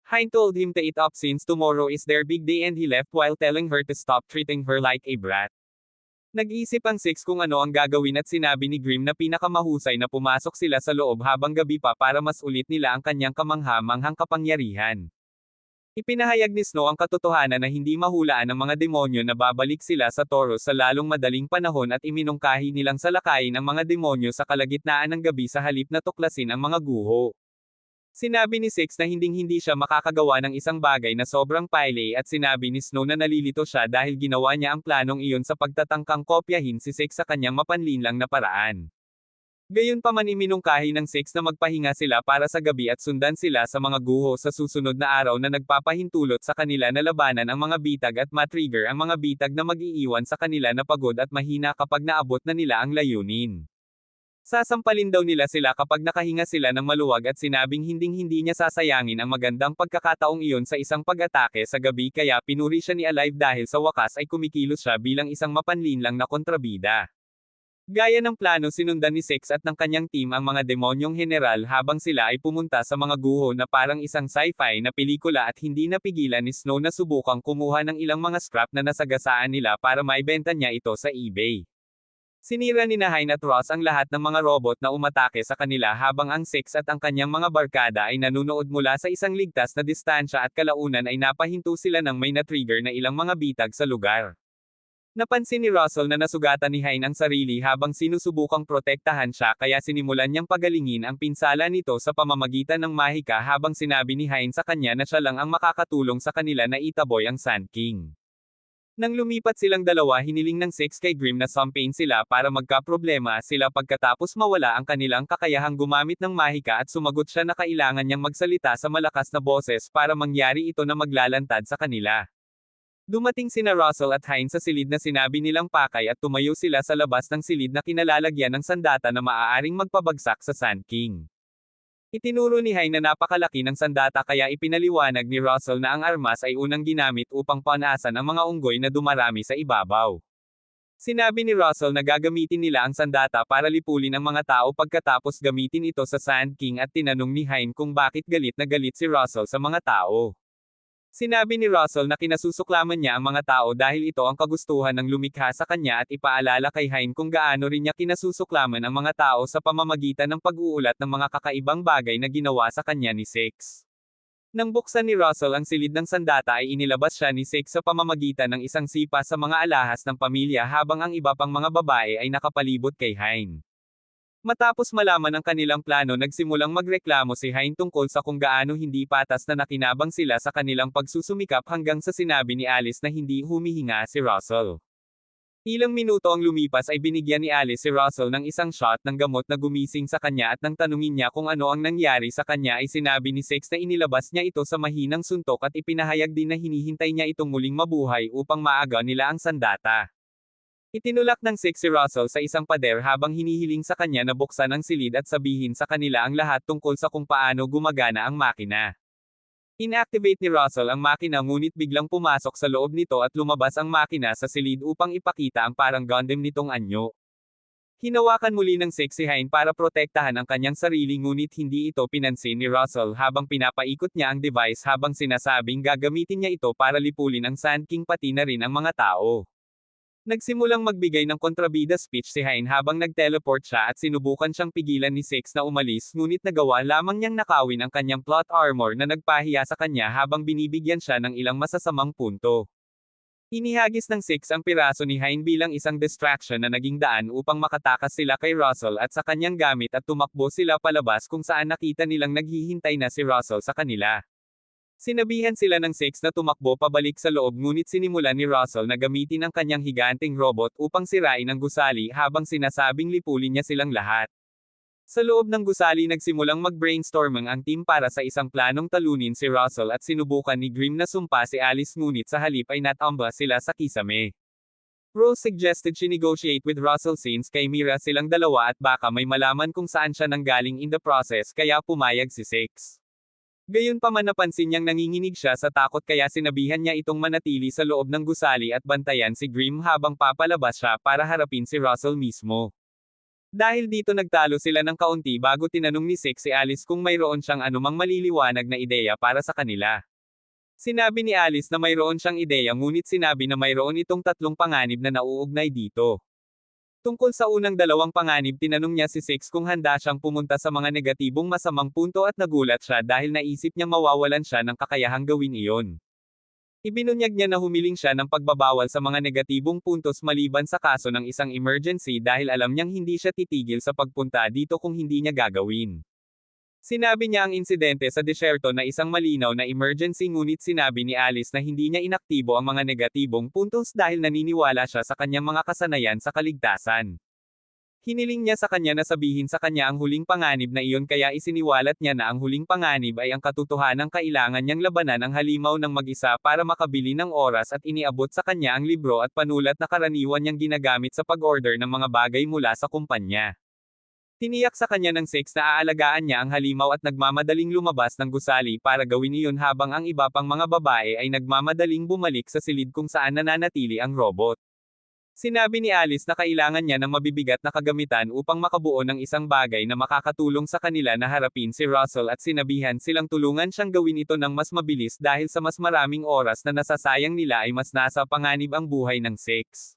Hein told him to eat up since tomorrow is their big day and he left while telling her to stop treating her like a brat. Nag-isip ang Six kung ano ang gagawin at sinabi ni Grim na pinakamahusay na pumasok sila sa loob habang gabi pa para mas ulit nila ang kanyang kamangha-manghang kapangyarihan. Ipinahayag ni Snow ang katotohanan na hindi mahulaan ng mga demonyo na babalik sila sa Taurus sa lalong madaling panahon at iminungkahi nilang salakayin ang mga demonyo sa kalagitnaan ng gabi sa halip na tuklasin ang mga guho. Sinabi ni Six na hinding-hindi siya makakagawa ng isang bagay na sobrang pile at sinabi ni Snow na nalilito siya dahil ginawa niya ang planong iyon sa pagtatangkang kopyahin si Six sa kanyang mapanlinlang na paraan. Gayunpaman iminungkahi ng Six na magpahinga sila para sa gabi at sundan sila sa mga guho sa susunod na araw na nagpapahintulot sa kanila na labanan ang mga bitag at matrigger ang mga bitag na mag-iiwan sa kanila na pagod at mahina kapag naabot na nila ang layunin. Sasampalin daw nila sila kapag nakahinga sila ng maluwag at sinabing hinding-hindi niya sasayangin ang magandang pagkakataong iyon sa isang pag-atake sa gabi kaya pinuri siya ni Alive dahil sa wakas ay kumikilos siya bilang isang mapanlinlang na kontrabida. Gaya ng plano sinundan ni Six at ng kanyang team ang mga demonyong general habang sila ay pumunta sa mga guho na parang isang sci-fi na pelikula at hindi napigilan ni Snow na subukang kumuha ng ilang mga scrap na nasagasaan nila para maibenta niya ito sa eBay. Sinira ni Hein at Ross ang lahat ng mga robot na umatake sa kanila habang ang Six at ang kanyang mga barkada ay nanunood mula sa isang ligtas na distansya at kalaunan ay napahinto sila ng may na-trigger na ilang mga bitag sa lugar. Napansin ni Russell na nasugatan ni Hein ang sarili habang sinusubukang protektahan siya kaya sinimulan niyang pagalingin ang pinsala nito sa pamamagitan ng mahika habang sinabi ni Hein sa kanya na siya lang ang makakatulong sa kanila na itaboy ang Sand King. Nang lumipat silang dalawa hiniling ng Six kay Grim na sumpain sila para magkaproblema sila pagkatapos mawala ang kanilang kakayahang gumamit ng mahika at sumagot siya na kailangan niyang magsalita sa malakas na boses para mangyari ito na maglalantad sa kanila. Dumating sina Russell at Hein sa silid na sinabi nilang pakay at tumayo sila sa labas ng silid na kinalalagyan ng sandata na maaaring magpabagsak sa Sand King. Itinuro ni Hein na napakalaki ng sandata kaya ipinaliwanag ni Russell na ang armas ay unang ginamit upang panasan ang mga unggoy na dumarami sa ibabaw. Sinabi ni Russell na gagamitin nila ang sandata para lipulin ang mga tao pagkatapos gamitin ito sa Sand King at tinanong ni Hein kung bakit galit na galit si Russell sa mga tao. Sinabi ni Russell na kinasusuklaman niya ang mga tao dahil ito ang kagustuhan ng lumikha sa kanya at ipaalala kay Hein kung gaano rin niya kinasusuklaman ang mga tao sa pamamagitan ng pag-uulat ng mga kakaibang bagay na ginawa sa kanya ni Six. Nang buksan ni Russell ang silid ng sandata ay inilabas siya ni Six sa pamamagitan ng isang sipa sa mga alahas ng pamilya habang ang iba pang mga babae ay nakapalibot kay Hein. Matapos malaman ang kanilang plano nagsimulang magreklamo si Hein tungkol sa kung gaano hindi patas na nakinabang sila sa kanilang pagsusumikap hanggang sa sinabi ni Alice na hindi humihinga si Russell. Ilang minuto ang lumipas ay binigyan ni Alice si Russell ng isang shot ng gamot na gumising sa kanya at nang tanungin niya kung ano ang nangyari sa kanya ay sinabi ni Six na inilabas niya ito sa mahinang suntok at ipinahayag din na hinihintay niya itong muling mabuhay upang maaga nila ang sandata. Itinulak ng Six si Russell sa isang pader habang hinihiling sa kanya na buksan ang silid at sabihin sa kanila ang lahat tungkol sa kung paano gumagana ang makina. Inactivate ni Russell ang makina ngunit biglang pumasok sa loob nito at lumabas ang makina sa silid upang ipakita ang parang Gundam nitong anyo. Hinawakan muli ng Six si Hein para protektahan ang kanyang sarili ngunit hindi ito pinansin ni Russell habang pinapaikot niya ang device habang sinasabing gagamitin niya ito para lipulin ang Sand King pati na rin ang mga tao. Nagsimulang magbigay ng kontrabida speech si Hein habang nag-teleport siya at sinubukan siyang pigilan ni Six na umalis ngunit nagawa lamang niyang nakawin ang kanyang plot armor na nagpahiya sa kanya habang binibigyan siya ng ilang masasamang punto. Inihagis ng Six ang piraso ni Hein bilang isang distraction na naging daan upang makatakas sila kay Russell at sa kanyang gamit at tumakbo sila palabas kung saan nakita nilang naghihintay na si Russell sa kanila. Sinabihan sila ng Six na tumakbo pabalik sa loob ngunit sinimulan ni Russell na gamitin ang kanyang higanting robot upang sirain ang gusali habang sinasabing lipulin niya silang lahat. Sa loob ng gusali nagsimulang mag-brainstorming ang team para sa isang planong talunin si Russell at sinubukan ni Grimm na sumpa si Alice ngunit sa halip ay natamba sila sa kisame. Rose suggested she negotiate with Russell since kay Mira silang dalawa at baka may malaman kung saan siya nanggaling in the process kaya pumayag si Six. Gayunpaman napansin niyang nanginginig siya sa takot kaya sinabihan niya itong manatili sa loob ng gusali at bantayan si Grimm habang papalabas siya para harapin si Russell mismo. Dahil dito nagtalo sila ng kaunti bago tinanong ni Six si Alice kung mayroon siyang anumang maliliwanag na ideya para sa kanila. Sinabi ni Alice na mayroon siyang ideya ngunit sinabi na mayroon itong tatlong panganib na nauugnay dito. Tungkol sa unang dalawang panganib tinanong niya si Six kung handa siyang pumunta sa mga negatibong masamang punto at nagulat siya dahil naisip niya mawawalan siya ng kakayahang gawin iyon. Ibinunyag niya na humiling siya ng pagbabawal sa mga negatibong puntos maliban sa kaso ng isang emergency dahil alam niyang hindi siya titigil sa pagpunta dito kung hindi niya gagawin. Sinabi niya ang insidente sa disyerto na isang malinaw na emergency ngunit sinabi ni Alice na hindi niya inaktibo ang mga negatibong puntos dahil naniniwala siya sa kanyang mga kasanayan sa kaligtasan. Hiniling niya sa kanya na sabihin sa kanya ang huling panganib na iyon kaya isiniwalat niya na ang huling panganib ay ang katotohanang kailangan niyang labanan ang halimaw ng mag-isa para makabili ng oras at iniabot sa kanya ang libro at panulat na karaniwan niyang ginagamit sa pag-order ng mga bagay mula sa kumpanya. Tiniyak sa kanya ng Six na aalagaan niya ang halimaw at nagmamadaling lumabas ng gusali para gawin iyon habang ang iba pang mga babae ay nagmamadaling bumalik sa silid kung saan nananatili ang robot. Sinabi ni Alice na kailangan niya ng mabibigat na kagamitan upang makabuo ng isang bagay na makakatulong sa kanila na harapin si Russell at sinabihan silang tulungan siyang gawin ito ng mas mabilis dahil sa mas maraming oras na nasasayang nila ay mas nasa panganib ang buhay ng Six.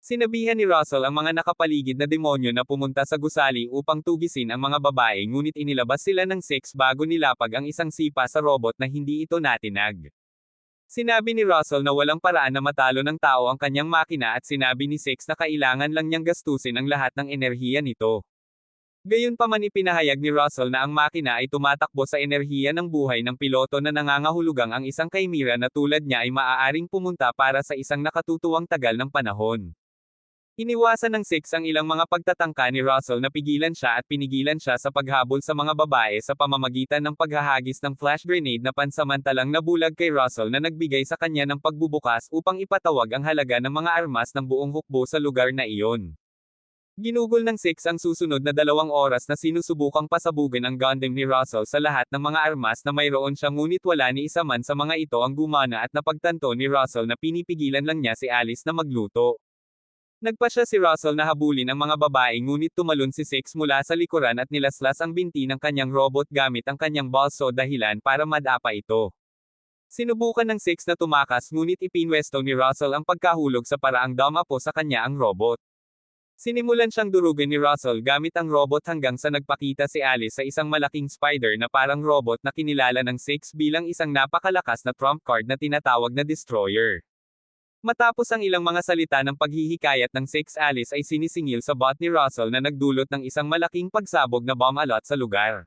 Sinabihan ni Russell ang mga nakapaligid na demonyo na pumunta sa gusali upang tugisin ang mga babae ngunit inilabas sila ng Six bago nilapag ang isang sipa sa robot na hindi ito natinag. Sinabi ni Russell na walang paraan na matalo ng tao ang kanyang makina at sinabi ni Six na kailangan lang niyang gastusin ang lahat ng enerhiya nito. Gayunpaman ipinahayag ni Russell na ang makina ay tumatakbo sa enerhiya ng buhay ng piloto na nangangahulugang ang isang Chimera na tulad niya ay maaaring pumunta para sa isang nakatutuwang tagal ng panahon. Iniwasan ng Six ang ilang mga pagtatangka ni Russell na pigilan siya at pinigilan siya sa paghabol sa mga babae sa pamamagitan ng paghahagis ng flash grenade na pansamantalang nabulag kay Russell na nagbigay sa kanya ng pagbubukas upang ipatawag ang halaga ng mga armas ng buong hukbo sa lugar na iyon. Ginugol ng Six ang susunod na 2 oras na sinusubukang pasabugin ang Gundam ni Russell sa lahat ng mga armas na mayroon siya ngunit wala ni isa man sa mga ito ang gumana at napagtanto ni Russell na pinipigilan lang niya si Alice na magluto. Nagpa siya si Russell na habulin ang mga babae ngunit tumalon si Six mula sa likuran at nilaslas ang binti ng kanyang robot gamit ang kanyang balso dahilan para madapa ito. Sinubukan ng Six na tumakas ngunit ipinwesto ni Russell ang pagkahulog sa paraang dumapo sa kanya ang robot. Sinimulan siyang durugin ni Russell gamit ang robot hanggang sa nagpakita si Alice sa isang malaking spider na parang robot na kinilala ng Six bilang isang napakalakas na trump card na tinatawag na Destroyer. Matapos ang ilang mga salita ng paghihikayat ng Six, Alice ay sinisingil sa bot ni Russell na nagdulot ng isang malaking pagsabog na bomb alot sa lugar.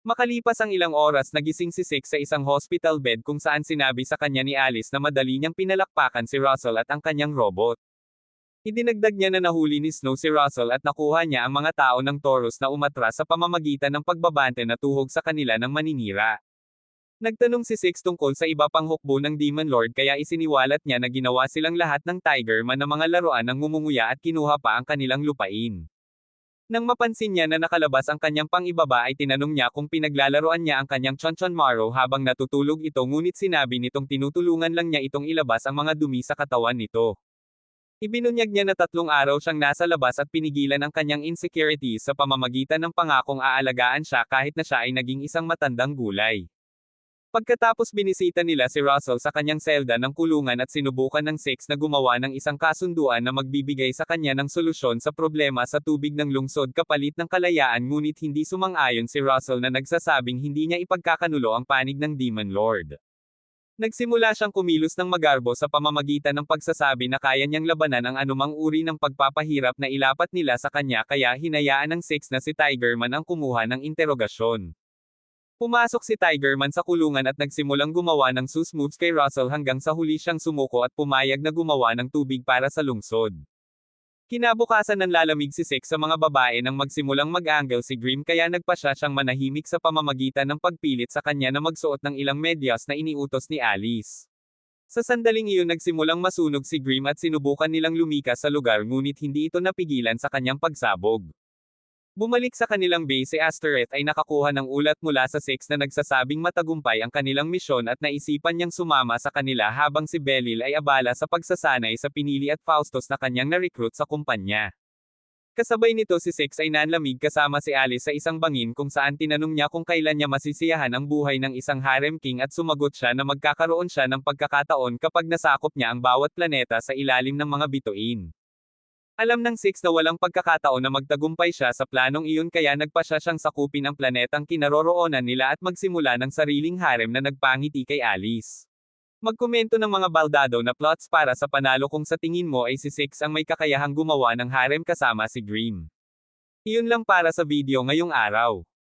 Makalipas ang ilang oras nagising si Six sa isang hospital bed kung saan sinabi sa kanya ni Alice na madali niyang pinalakpakan si Russell at ang kanyang robot. Idinagdag niya na nahuli ni Snow si Russell at nakuha niya ang mga tao ng Taurus na umatras sa pamamagitan ng pagbabante na tuhog sa kanila ng maninira. Nagtanong si Six tungkol sa iba pang hukbo ng Demon Lord kaya isiniwalat niya na ginawa silang lahat ng Tiger Man na mga laruan ng ngumunguya at kinuha pa ang kanilang lupain. Nang mapansin niya na nakalabas ang kanyang pang-ibaba ay tinanong niya kung pinaglalaroan niya ang kanyang Chonchon Maro habang natutulog ito, ngunit sinabi nitong tinutulungan lang niya itong ilabas ang mga dumi sa katawan nito. Ibinunyag niya na 3 araw siyang nasa labas at pinigilan ang kanyang insecurities sa pamamagitan ng pangakong aalagaan siya kahit na siya ay naging isang matandang gulay. Pagkatapos binisita nila si Russell sa kanyang selda ng kulungan at sinubukan ng Six na gumawa ng isang kasunduan na magbibigay sa kanya ng solusyon sa problema sa tubig ng lungsod kapalit ng kalayaan, ngunit hindi sumang-ayon si Russell na nagsasabing hindi niya ipagkakanulo ang panig ng Demon Lord. Nagsimula siyang kumilos ng magarbo sa pamamagitan ng pagsasabi na kaya niyang labanan ang anumang uri ng pagpapahirap na ilapat nila sa kanya kaya hinayaan ng Six na si Tiger Man ang kumuha ng interogasyon. Pumasok si Tiger Man sa kulungan at nagsimulang gumawa ng sus moves kay Russell hanggang sa huli siyang sumuko at pumayag na gumawa ng tubig para sa lungsod. Kinabukasan nanlalamig si Six sa mga babae nang magsimulang mag-angle si Grimm kaya nagpasya siyang manahimik sa pamamagitan ng pagpilit sa kanya na magsuot ng ilang medyas na iniutos ni Alice. Sa sandaling iyon nagsimulang masunog si Grimm at sinubukan nilang lumikas sa lugar ngunit hindi ito napigilan sa kanyang pagsabog. Bumalik sa kanilang base si Astereth ay nakakuha ng ulat mula sa Six na nagsasabing matagumpay ang kanilang misyon at naisipan niyang sumama sa kanila habang si Belil ay abala sa pagsasanay sa pinili at Faustus na kanyang na-recruit sa kumpanya. Kasabay nito si Six ay nanlamig kasama si Alice sa isang bangin kung saan tinanong niya kung kailan niya masisiyahan ang buhay ng isang harem king at sumagot siya na magkakaroon siya ng pagkakataon kapag nasakop niya ang bawat planeta sa ilalim ng mga bituin. Alam ng Six na walang pagkakataon na magtagumpay siya sa planong iyon kaya nagpasya siyang sakupin ang planetang kinaroroonan nila at magsimula ng sariling harem na nagpangiti kay Alice. Magkomento ng mga baldado na plots para sa panalo kung sa tingin mo ay si Six ang may kakayahang gumawa ng harem kasama si Grimm. Iyon lang para sa video ngayong araw.